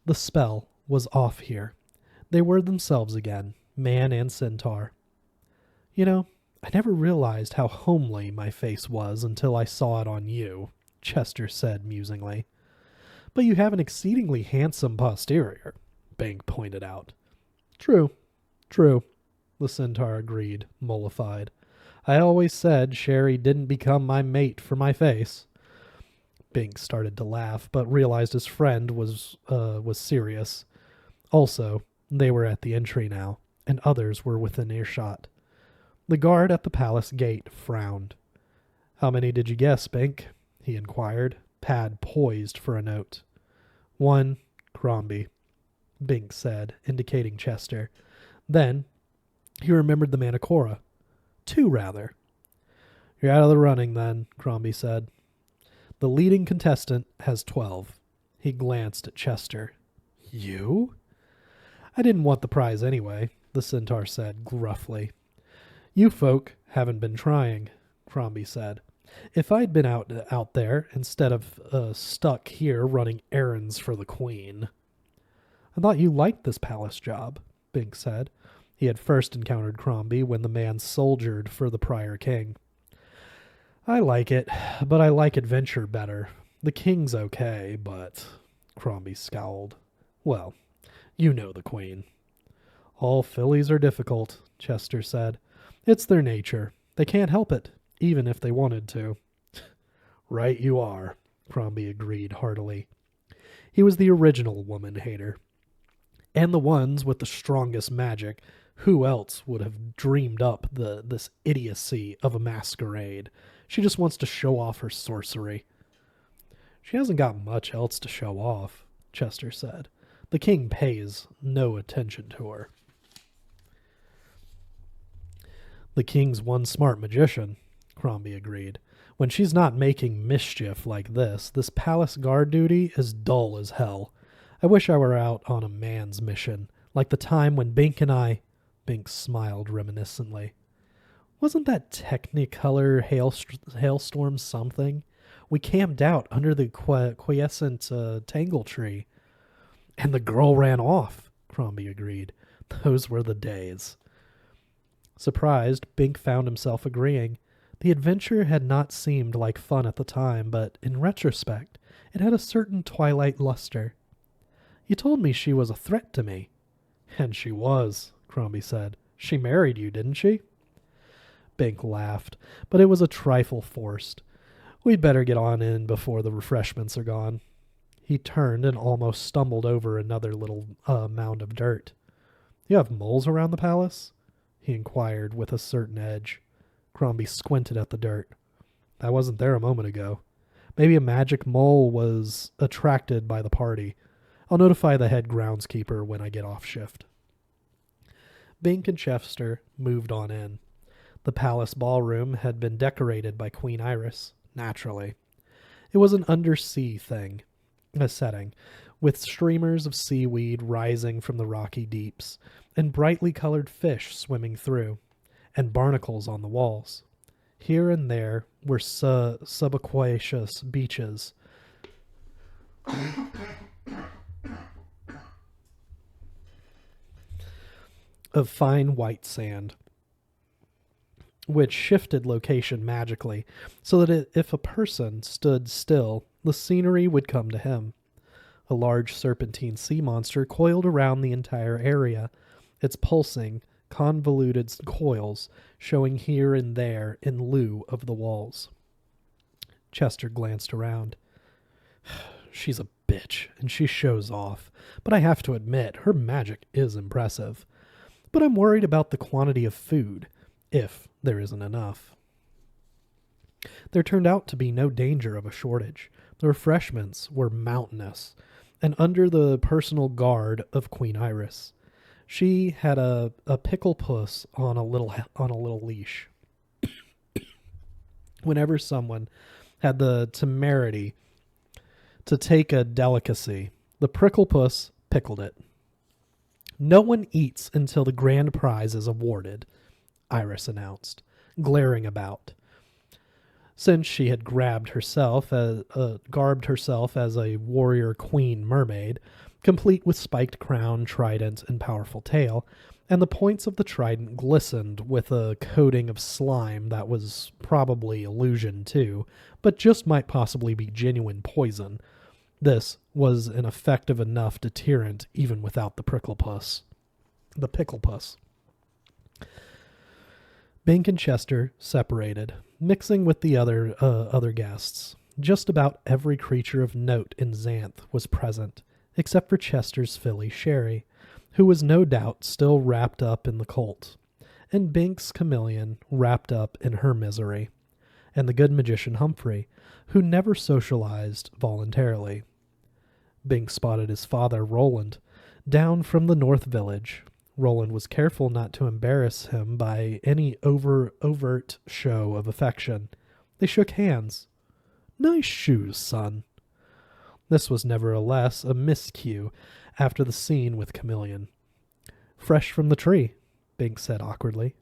The spell was off here. They were themselves again, man and centaur. You know, I never realized how homely my face was until I saw it on you, Chester said musingly. But you have an exceedingly handsome posterior, Bink pointed out. True, the centaur agreed, mollified. I always said Sherry didn't become my mate for my face. Bink started to laugh, but realized his friend was serious. Also, they were at the entry now, and others were within earshot. The guard at the palace gate frowned. How many did you guess, Bink? He inquired, pad poised for a note. 1, Crombie, Bink said, indicating Chester. Then he remembered the Manticora. 2, rather. You're out of the running, then, Crombie said. The leading contestant has 12. He glanced at Chester. You? I didn't want the prize anyway, the centaur said gruffly. You folk haven't been trying, Crombie said. If I'd been out there instead of stuck here running errands for the Queen. I thought you liked this palace job, Bink said. He had first encountered Crombie when the man soldiered for the prior king. I like it, but I like adventure better. The king's okay, but... Crombie scowled. Well, you know the Queen. All fillies are difficult, Chester said. It's their nature. They can't help it, even if they wanted to. Right you are, Crombie agreed heartily. He was the original woman-hater. And the ones with the strongest magic. Who else would have dreamed up this idiocy of a masquerade? She just wants to show off her sorcery. She hasn't got much else to show off, Chester said. The king pays no attention to her. The king's one smart magician, Crombie agreed. When she's not making mischief like this palace guard duty is dull as hell. I wish I were out on a man's mission, like the time when Bink and I... Bink smiled reminiscently. Wasn't that Technicolor hailstorm something? We camped out under the quiescent tangle tree. And the girl ran off, Crombie agreed. Those were the days. Surprised, Bink found himself agreeing. The adventure had not seemed like fun at the time, but in retrospect, it had a certain twilight luster. You told me she was a threat to me. And she was, Crombie said. She married you, didn't she? Bink laughed, but it was a trifle forced. We'd better get on in before the refreshments are gone. He turned and almost stumbled over another little mound of dirt. You have moles around the palace? He inquired with a certain edge. Crombie squinted at the dirt. I wasn't there a moment ago. Maybe a magic mole was attracted by the party. I'll notify the head groundskeeper when I get off shift. Bink and Chester moved on in. The palace ballroom had been decorated by Queen Iris, naturally. It was an undersea setting, with streamers of seaweed rising from the rocky deeps, and brightly colored fish swimming through, and barnacles on the walls. Here and there were subaqueous beaches of fine white sand, which shifted location magically, so that if a person stood still, the scenery would come to him. A large serpentine sea monster coiled around the entire area, its pulsing, convoluted coils showing here and there in lieu of the walls. Chester glanced around. She's a bitch, and she shows off, but I have to admit, her magic is impressive. But I'm worried about the quantity of food, if there isn't enough. There turned out to be no danger of a shortage. The refreshments were mountainous, and under the personal guard of Queen Iris. She had a pickle puss on a little leash. Whenever someone had the temerity to take a delicacy, the pricklepuss pickled it. No one eats until the grand prize is awarded, Iris announced, glaring about. Since she had garbed herself as a warrior queen mermaid, complete with spiked crown, trident, and powerful tail, and the points of the trident glistened with a coating of slime that was probably illusion too, but just might possibly be genuine poison. This was an effective enough deterrent even without the pricklepuss. The picklepuss. Bink and Chester separated, mixing with the other guests. Just about every creature of note in Xanth was present, except for Chester's filly Sherry, who was no doubt still wrapped up in the colt, and Bink's chameleon wrapped up in her misery, and the good magician Humphrey, who never socialized voluntarily. Bink spotted his father, Roland, down from the North Village. Roland was careful not to embarrass him by any overt show of affection. They shook hands. "Nice shoes, son." This was nevertheless a miscue after the scene with Chameleon. "Fresh from the tree," Bink said awkwardly.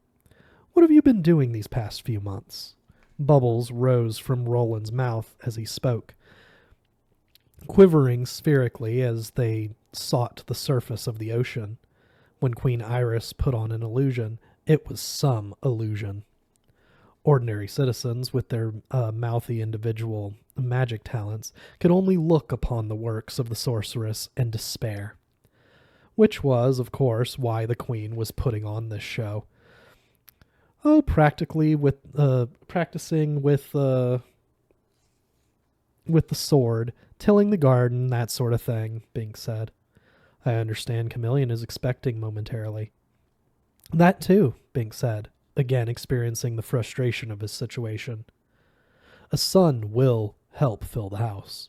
"What have you been doing these past few months?" Bubbles rose from Roland's mouth as he spoke, quivering spherically as they sought the surface of the ocean. When Queen Iris put on an illusion, it was some illusion. Ordinary citizens, with their mouthy individual magic talents, could only look upon the works of the sorceress and despair. Which was, of course, why the queen was putting on this show. "Oh, practicing with the sword, tilling the garden, that sort of thing," Bink said. "I understand Chameleon is expecting momentarily." "That too," Bink said, again experiencing the frustration of his situation. "A son will help fill the house.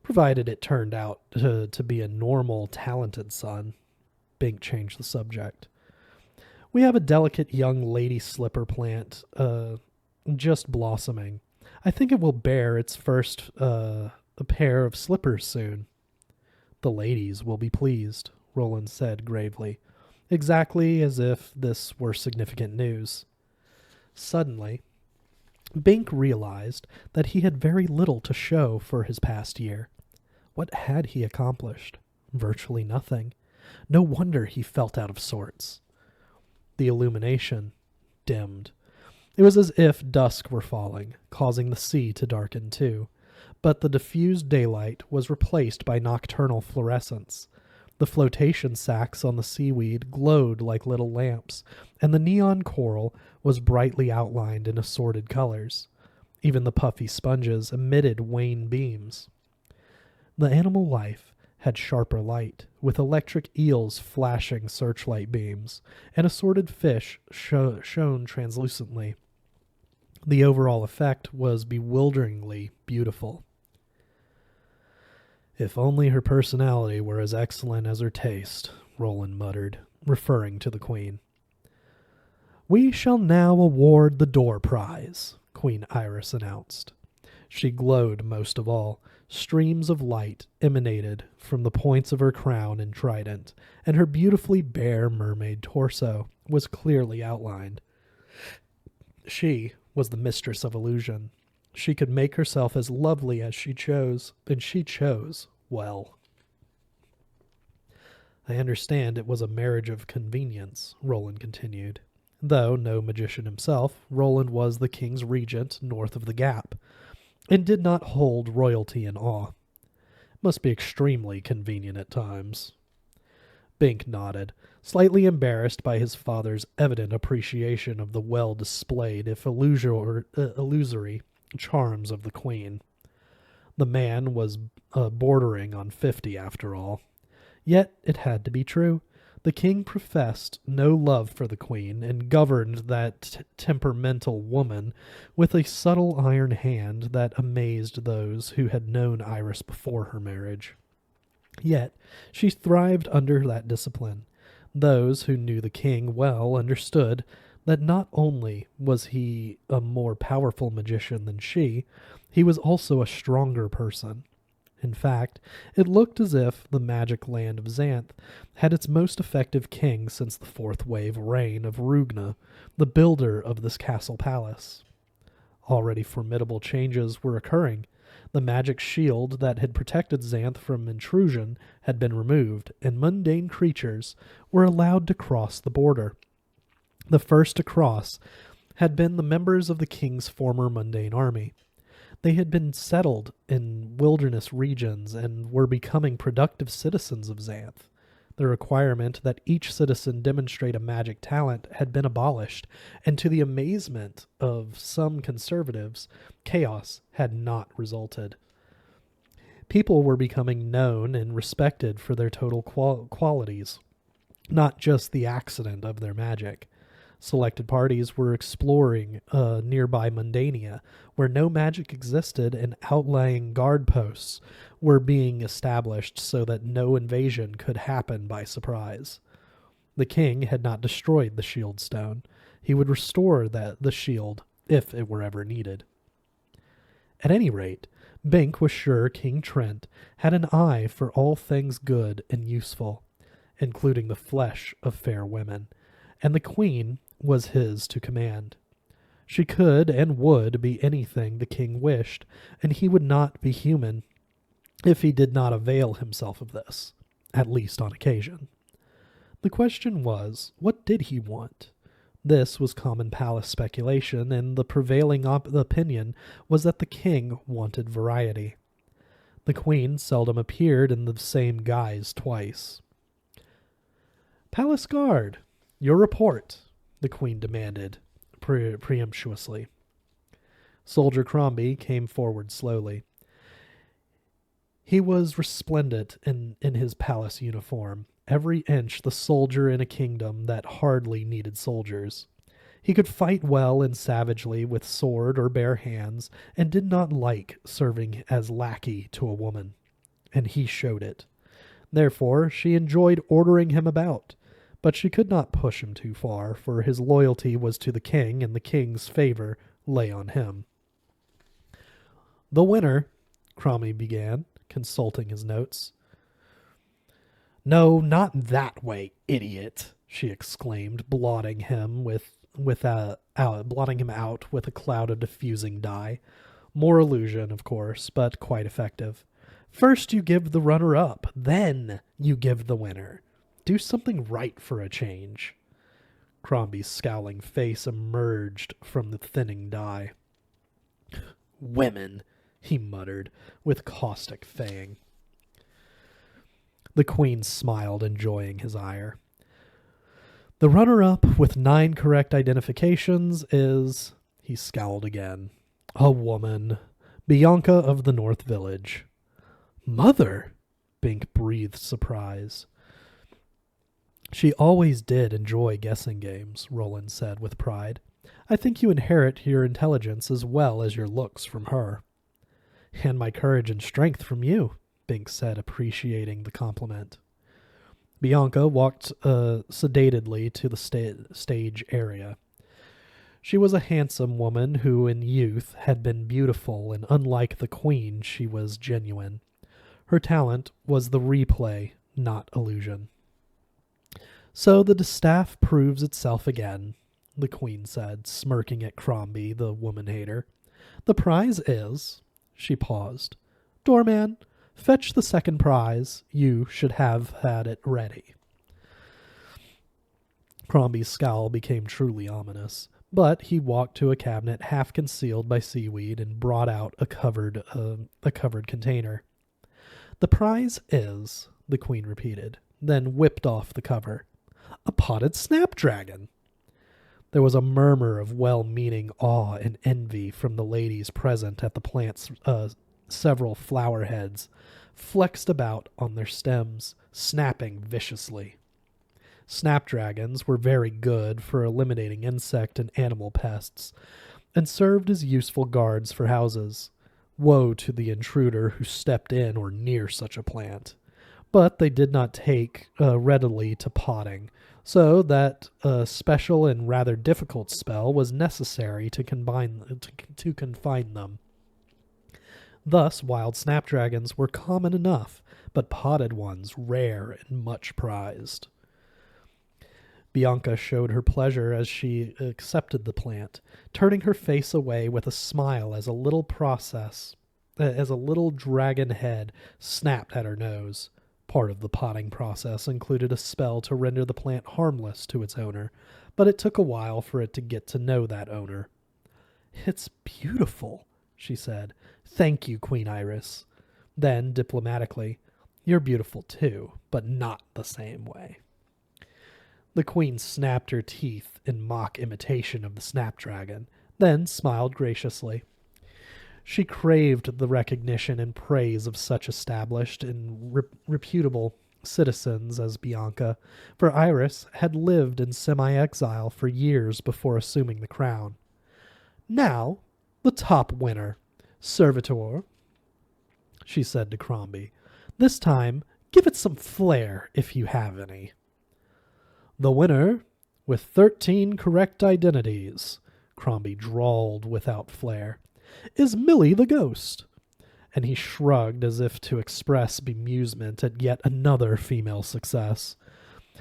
Provided it turned out to be a normal, talented son." Bink changed the subject. "We have a delicate young lady slipper plant just blossoming. I think it will bear its first a pair of slippers soon." "The ladies will be pleased," Roland said gravely, exactly as if this were significant news. Suddenly, Bink realized that he had very little to show for his past year. What had he accomplished? Virtually nothing. No wonder he felt out of sorts. The illumination dimmed. It was as if dusk were falling, causing the sea to darken too. But the diffused daylight was replaced by nocturnal fluorescence. The flotation sacks on the seaweed glowed like little lamps, and the neon coral was brightly outlined in assorted colors. Even the puffy sponges emitted wane beams. The animal life had sharper light, with electric eels flashing searchlight beams, and assorted fish shone translucently. The overall effect was bewilderingly beautiful. "If only her personality were as excellent as her taste," Roland muttered, referring to the queen. "We shall now award the door prize," Queen Iris announced. She glowed most of all. Streams of light emanated from the points of her crown and trident, and her beautifully bare mermaid torso was clearly outlined. She was the mistress of illusion. She could make herself as lovely as she chose, and she chose well. "I understand it was a marriage of convenience," Roland continued. Though no magician himself, Roland was the king's regent north of the Gap, and did not hold royalty in awe. Must be extremely convenient at times. Bink nodded, slightly embarrassed by his father's evident appreciation of the well-displayed, if illusory, charms of the queen. The man was bordering on 50 after all. Yet it had to be true. The king professed no love for the queen, and governed that temperamental woman with a subtle iron hand that amazed those who had known Iris before her marriage. Yet she thrived under that discipline. Those who knew the king well understood that not only was he a more powerful magician than she, he was also a stronger person. In fact, it looked as if the magic land of Xanth had its most effective king since the fourth wave reign of Rugna, the builder of this castle palace. Already formidable changes were occurring. The magic shield that had protected Xanth from intrusion had been removed, and mundane creatures were allowed to cross the border. The first to cross had been the members of the king's former mundane army. They had been settled in wilderness regions and were becoming productive citizens of Xanth. The requirement that each citizen demonstrate a magic talent had been abolished, and to the amazement of some conservatives, chaos had not resulted. People were becoming known and respected for their total qualities, not just the accident of their magic. Selected parties were exploring nearby Mundania, where no magic existed, and outlying guard posts were being established so that no invasion could happen by surprise. The king had not destroyed the shield stone. He would restore the shield if it were ever needed. At any rate, Bink was sure King Trent had an eye for all things good and useful, including the flesh of fair women, and the queen was his to command. She could and would be anything the king wished, and he would not be human if he did not avail himself of this, at least on occasion. The question was, what did he want? This was common palace speculation, and the prevailing opinion was that the king wanted variety. The queen seldom appeared in the same guise twice. "Palace guard, your report," the queen demanded, preemptuously. Soldier Crombie came forward slowly. He was resplendent in his palace uniform, every inch the soldier in a kingdom that hardly needed soldiers. He could fight well and savagely with sword or bare hands, and did not like serving as lackey to a woman, and he showed it. Therefore, she enjoyed ordering him about, but she could not push him too far, for his loyalty was to the king, and the king's favor lay on him. "The winner," Crombie began, consulting his notes. "No, not that way, idiot!" she exclaimed, blotting him out with a cloud of diffusing dye. More illusion, of course, but quite effective. "First you give the runner-up, then you give the winner. Do something right for a change." Crombie's scowling face emerged from the thinning dye. "Women," he muttered, with caustic fang. The queen smiled, enjoying his ire. "The runner-up with 9 correct identifications is," he scowled again, "a woman. Bianca of the North Village." "Mother!" Bink breathed surprise. "She always did enjoy guessing games," Roland said with pride. "I think you inherit your intelligence as well as your looks from her." "And my courage and strength from you," Bink said, appreciating the compliment. Bianca walked sedately to the stage area. She was a handsome woman who in youth had been beautiful, and unlike the queen, she was genuine. Her talent was the replay, not illusion. "So the distaff proves itself again," the queen said, smirking at Crombie, the woman-hater. "The prize is—" She paused. "Doorman, fetch the second prize. You should have had it ready." Crombie's scowl became truly ominous, but he walked to a cabinet half concealed by seaweed and brought out a covered container. "The prize is," the queen repeated, then whipped off the cover. "A potted snapdragon!" There was a murmur of well-meaning awe and envy from the ladies present at the plant's several flower heads, flexed about on their stems, snapping viciously. Snapdragons were very good for eliminating insect and animal pests, and served as useful guards for houses. Woe to the intruder who stepped in or near such a plant. But they did not take readily to potting, so that a special and rather difficult spell was necessary to confine them. Thus, wild snapdragons were common enough, but potted ones rare and much prized. Bianca showed her pleasure as she accepted the plant, turning her face away with a smile as a little dragon head snapped at her nose. Part of the potting process included a spell to render the plant harmless to its owner, but it took a while for it to get to know that owner. "It's beautiful," she said. "Thank you, Queen Iris." Then, diplomatically, "You're beautiful too, but not the same way." The queen snapped her teeth in mock imitation of the snapdragon, then smiled graciously. She craved the recognition and praise of such established and reputable citizens as Bianca, for Iris had lived in semi-exile for years before assuming the crown. "Now, the top winner, servitor," she said to Crombie. "This time, give it some flair if you have any." "The winner, with 13 correct identities," Crombie drawled without flair, "is Millie the Ghost." And he shrugged as if to express bemusement at yet another female success.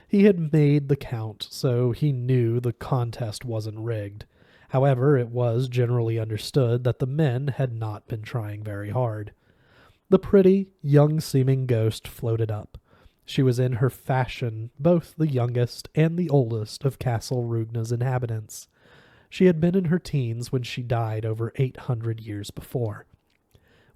He had made the count, so he knew the contest wasn't rigged. However, it was generally understood that the men had not been trying very hard. The pretty, young-seeming ghost floated up. She was in her fashion both the youngest and the oldest of Castle Rugna's inhabitants. She had been in her teens when she died over 800 years before.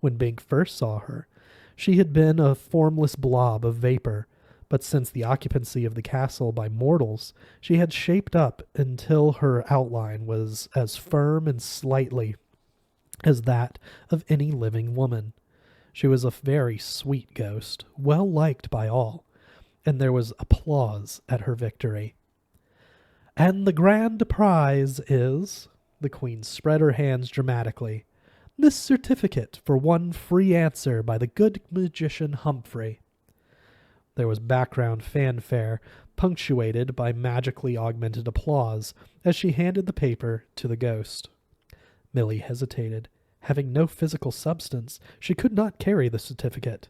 When Bink first saw her, she had been a formless blob of vapor, but since the occupancy of the castle by mortals, she had shaped up until her outline was as firm and slightly as that of any living woman. She was a very sweet ghost, well liked by all, and there was applause at her victory. "And the grand prize is," the queen spread her hands dramatically, "this certificate for one free answer by the good magician Humphrey." There was background fanfare, punctuated by magically augmented applause, as she handed the paper to the ghost. Millie hesitated. Having no physical substance, she could not carry the certificate.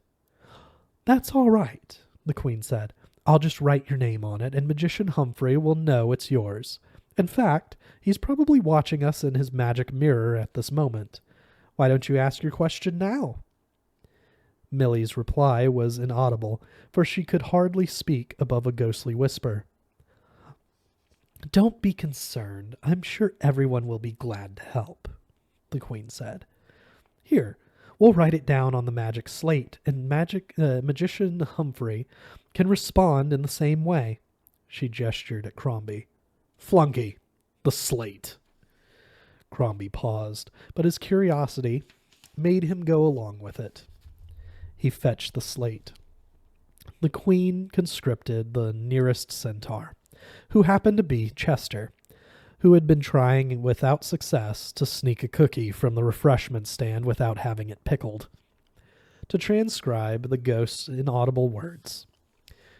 "That's all right," the queen said. "I'll just write your name on it, and Magician Humphrey will know it's yours. In fact, he's probably watching us in his magic mirror at this moment. Why don't you ask your question now?" Millie's reply was inaudible, for she could hardly speak above a ghostly whisper. "Don't be concerned. I'm sure everyone will be glad to help," the queen said. "Here, we'll write it down on the magic slate, and Magician Humphrey can respond in the same way." She gestured at Crombie. "Flunky, the slate." Crombie paused, but his curiosity made him go along with it. He fetched the slate. The queen conscripted the nearest centaur, who happened to be Chester, who had been trying without success to sneak a cookie from the refreshment stand without having it pickled, to transcribe the ghost's inaudible words.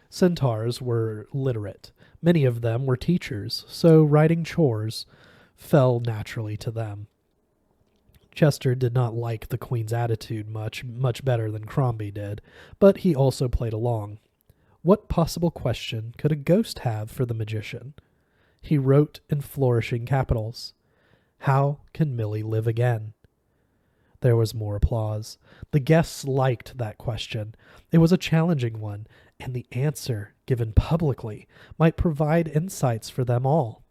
Centaurs were literate. Many of them were teachers, so writing chores fell naturally to them. Chester did not like the queen's attitude much better than Crombie did, but he also played along. What possible question could a ghost have for the magician? He wrote in flourishing capitals, "How can Millie live again?" There was more applause. The guests liked that question. It was a challenging one, and the answer, given publicly, might provide insights for them all.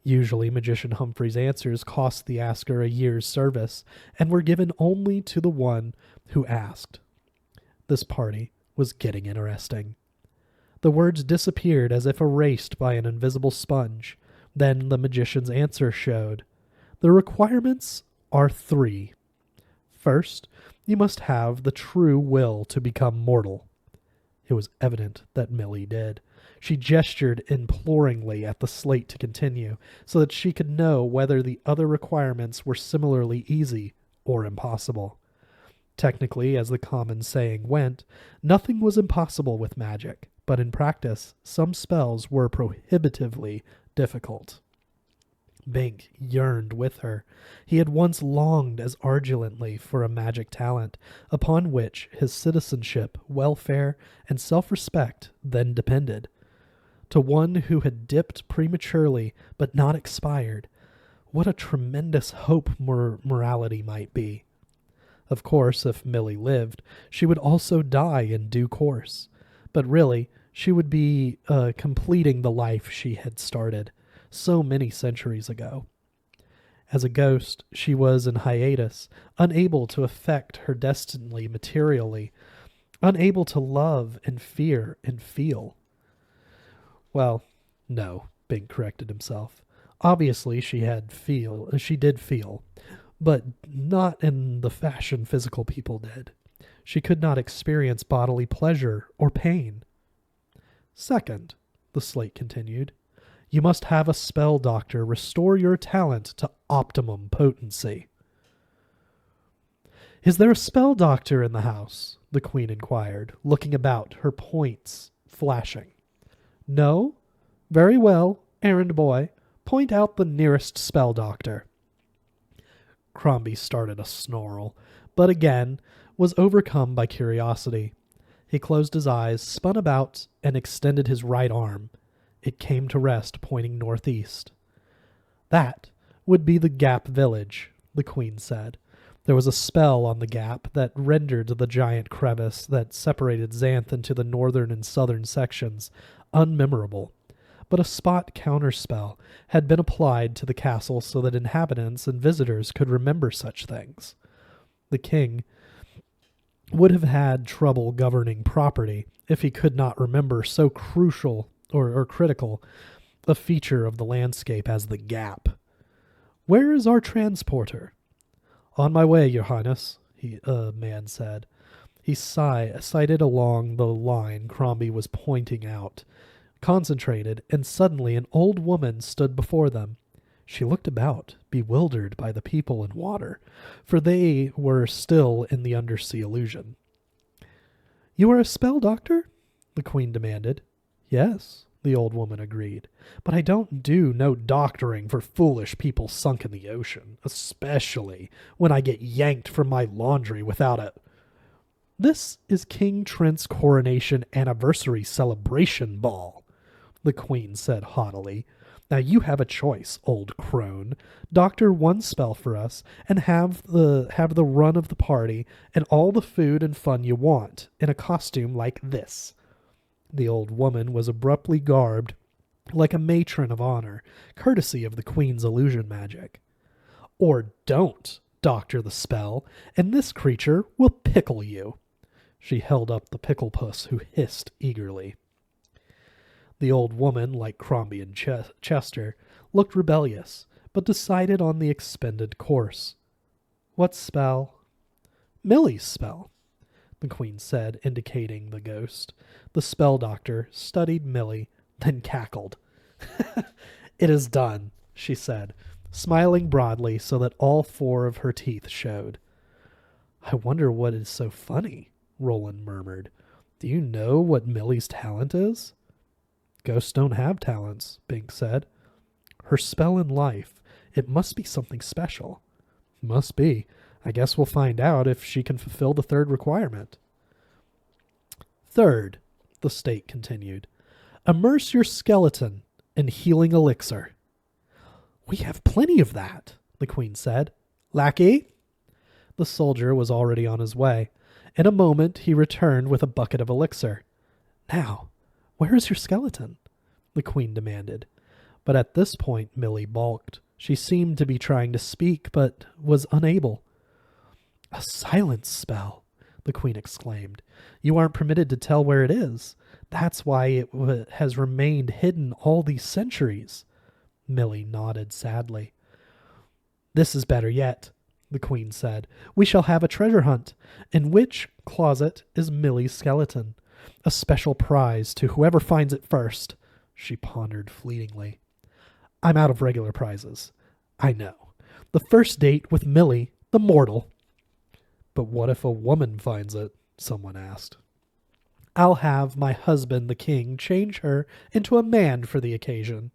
Usually, Magician Humphrey's answers cost the asker a year's service, and were given only to the one who asked. This party was getting interesting. The words disappeared as if erased by an invisible sponge. Then the magician's answer showed. "The requirements are 3. First, you must have the true will to become mortal." It was evident that Millie did. She gestured imploringly at the slate to continue, so that she could know whether the other requirements were similarly easy or impossible. Technically, as the common saying went, nothing was impossible with magic. but in practice, some spells were prohibitively difficult. Bink yearned with her. He had once longed as ardently for a magic talent, upon which his citizenship, welfare, and self-respect then depended. To one who had dipped prematurely but not expired, what a tremendous hope morality might be. Of course, if Millie lived, she would also die in due course. But really, she would be completing the life she had started so many centuries ago. As a ghost, she was in hiatus, unable to affect her destiny materially, unable to love and fear and feel. Well, no, Bink corrected himself. Obviously, she did feel, but not in the fashion physical people did. She could not experience bodily pleasure or pain. Second, the slate continued, you must have a spell doctor restore your talent to optimum potency. Is there a spell doctor in the house? The queen inquired, looking about, her points flashing. No? Very well, errand boy. Point out the nearest spell doctor. Crombie started a snarl, but again was overcome by curiosity. He closed his eyes, spun about, and extended his right arm. It came to rest, pointing northeast. That would be the Gap Village, the queen said. There was a spell on the gap that rendered the giant crevice that separated Xanth into the northern and southern sections unmemorable. But a spot counterspell had been applied to the castle so that inhabitants and visitors could remember such things. The king would have had trouble governing property if he could not remember so crucial or critical a feature of the landscape as the gap. Where is our transporter? On my way, your highness, man said. He sighted along the line Crombie was pointing out, concentrated, and suddenly an old woman stood before them. She looked about, bewildered by the people and water, for they were still in the undersea illusion. You are a spell doctor? The queen demanded. Yes, the old woman agreed, but I don't do no doctoring for foolish people sunk in the ocean, especially when I get yanked from my laundry without a... This is King Trent's coronation anniversary celebration ball, the queen said haughtily. Now you have a choice, old crone. Doctor one spell for us and have the run of the party and all the food and fun you want in a costume like this. The old woman was abruptly garbed like a matron of honor, courtesy of the queen's illusion magic. Or don't doctor the spell, and this creature will pickle you. She held up the pickle puss, who hissed eagerly. The old woman, like Crombie and Chester, looked rebellious, but decided on the expended course. What spell? Millie's spell, the queen said, indicating the ghost. The spell doctor studied Millie, then cackled. It is done, she said, smiling broadly so that all four of her teeth showed. I wonder what is so funny, Roland murmured. Do you know what Millie's talent is? Ghosts don't have talents, Bink said. Her spell in life, it must be something special. Must be. I guess we'll find out if she can fulfill the third requirement. Third, the state continued, immerse your skeleton in healing elixir. We have plenty of that, the queen said. Lackey? The soldier was already on his way. In a moment he returned with a bucket of elixir. Now, where is your skeleton? The queen demanded. But at this point Millie balked. She seemed to be trying to speak, but was unable. A silence spell, the queen exclaimed. You aren't permitted to tell where it is. That's why it has remained hidden all these centuries. Millie nodded sadly. This is better yet, the queen said. We shall have a treasure hunt, in which closet is Millie's skeleton. A special prize to whoever finds it first, she pondered fleetingly. I'm out of regular prizes. I know. The first date with Millie, the mortal. But what if a woman finds it? Someone asked. I'll have my husband, the king, change her into a man for the occasion,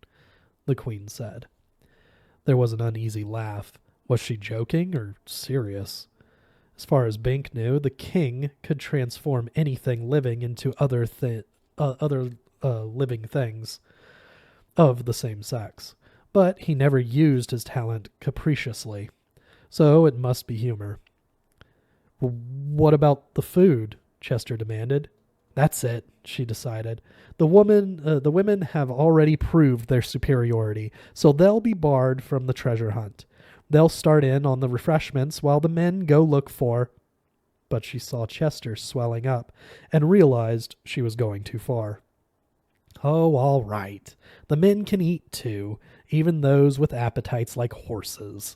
the queen said. There was an uneasy laugh. Was she joking or serious? As far as Bink knew, the king could transform anything living into other living things of the same sex, but he never used his talent capriciously, so it must be humor. What about the food? Chester demanded. That's it, she decided. The women have already proved their superiority, so they'll be barred from the treasure hunt. They'll start in on the refreshments while the men go look for... But she saw Chester swelling up and realized she was going too far. Oh, all right. The men can eat too, even those with appetites like horses.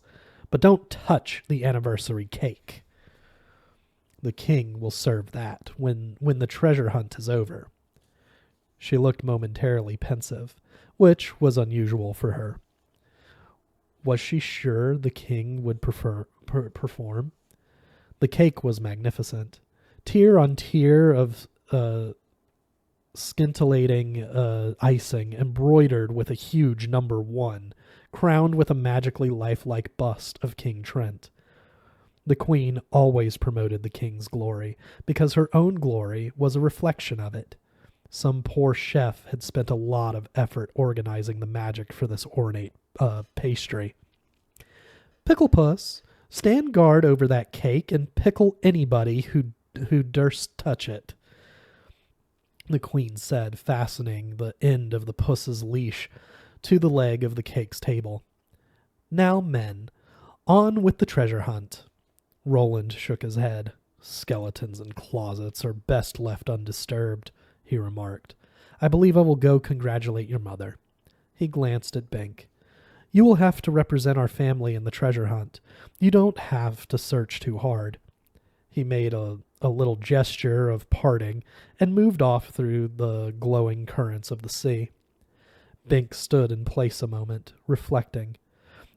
But don't touch the anniversary cake. The king will serve that when the treasure hunt is over. She looked momentarily pensive, which was unusual for her. Was she sure the king would perform? The cake was magnificent. Tier on tier of scintillating icing embroidered with a huge number 1, crowned with a magically lifelike bust of King Trent. The queen always promoted the king's glory, because her own glory was a reflection of it. Some poor chef had spent a lot of effort organizing the magic for this ornate pastry. Picklepuss, stand guard over that cake and pickle anybody who durst touch it, the queen said, fastening the end of the puss's leash to the leg of the cake's table. Now, men, on with the treasure hunt. Roland shook his head. Skeletons in closets are best left undisturbed, he remarked. I believe I will go congratulate your mother. He glanced at Bink. You will have to represent our family in the treasure hunt. You don't have to search too hard. He made a little gesture of parting and moved off through the glowing currents of the sea. Bink stood in place a moment, reflecting.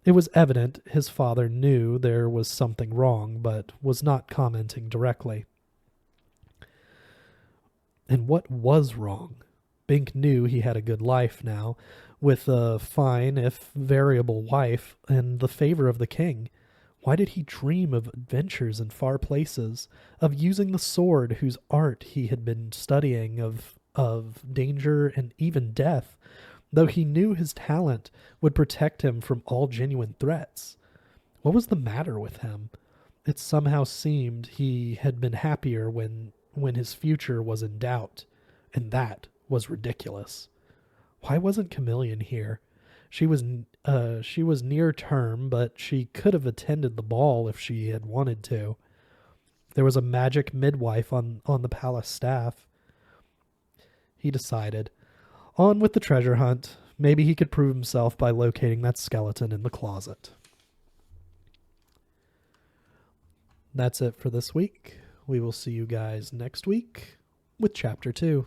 It was evident his father knew there was something wrong, but was not commenting directly. And what was wrong? Bink knew he had a good life now, with a fine, if variable, wife and the favor of the king. Why did he dream of adventures in far places, of using the sword whose art he had been studying, of danger and even death, though he knew his talent would protect him from all genuine threats? What was the matter with him? It somehow seemed he had been happier when his future was in doubt, and that was ridiculous. Why wasn't Chameleon here? She was near term, but she could have attended the ball if she had wanted to. There was a magic midwife on the palace staff. He decided. On with the treasure hunt. Maybe he could prove himself by locating that skeleton in the closet. That's it for this week. We will see you guys next week with Chapter 2.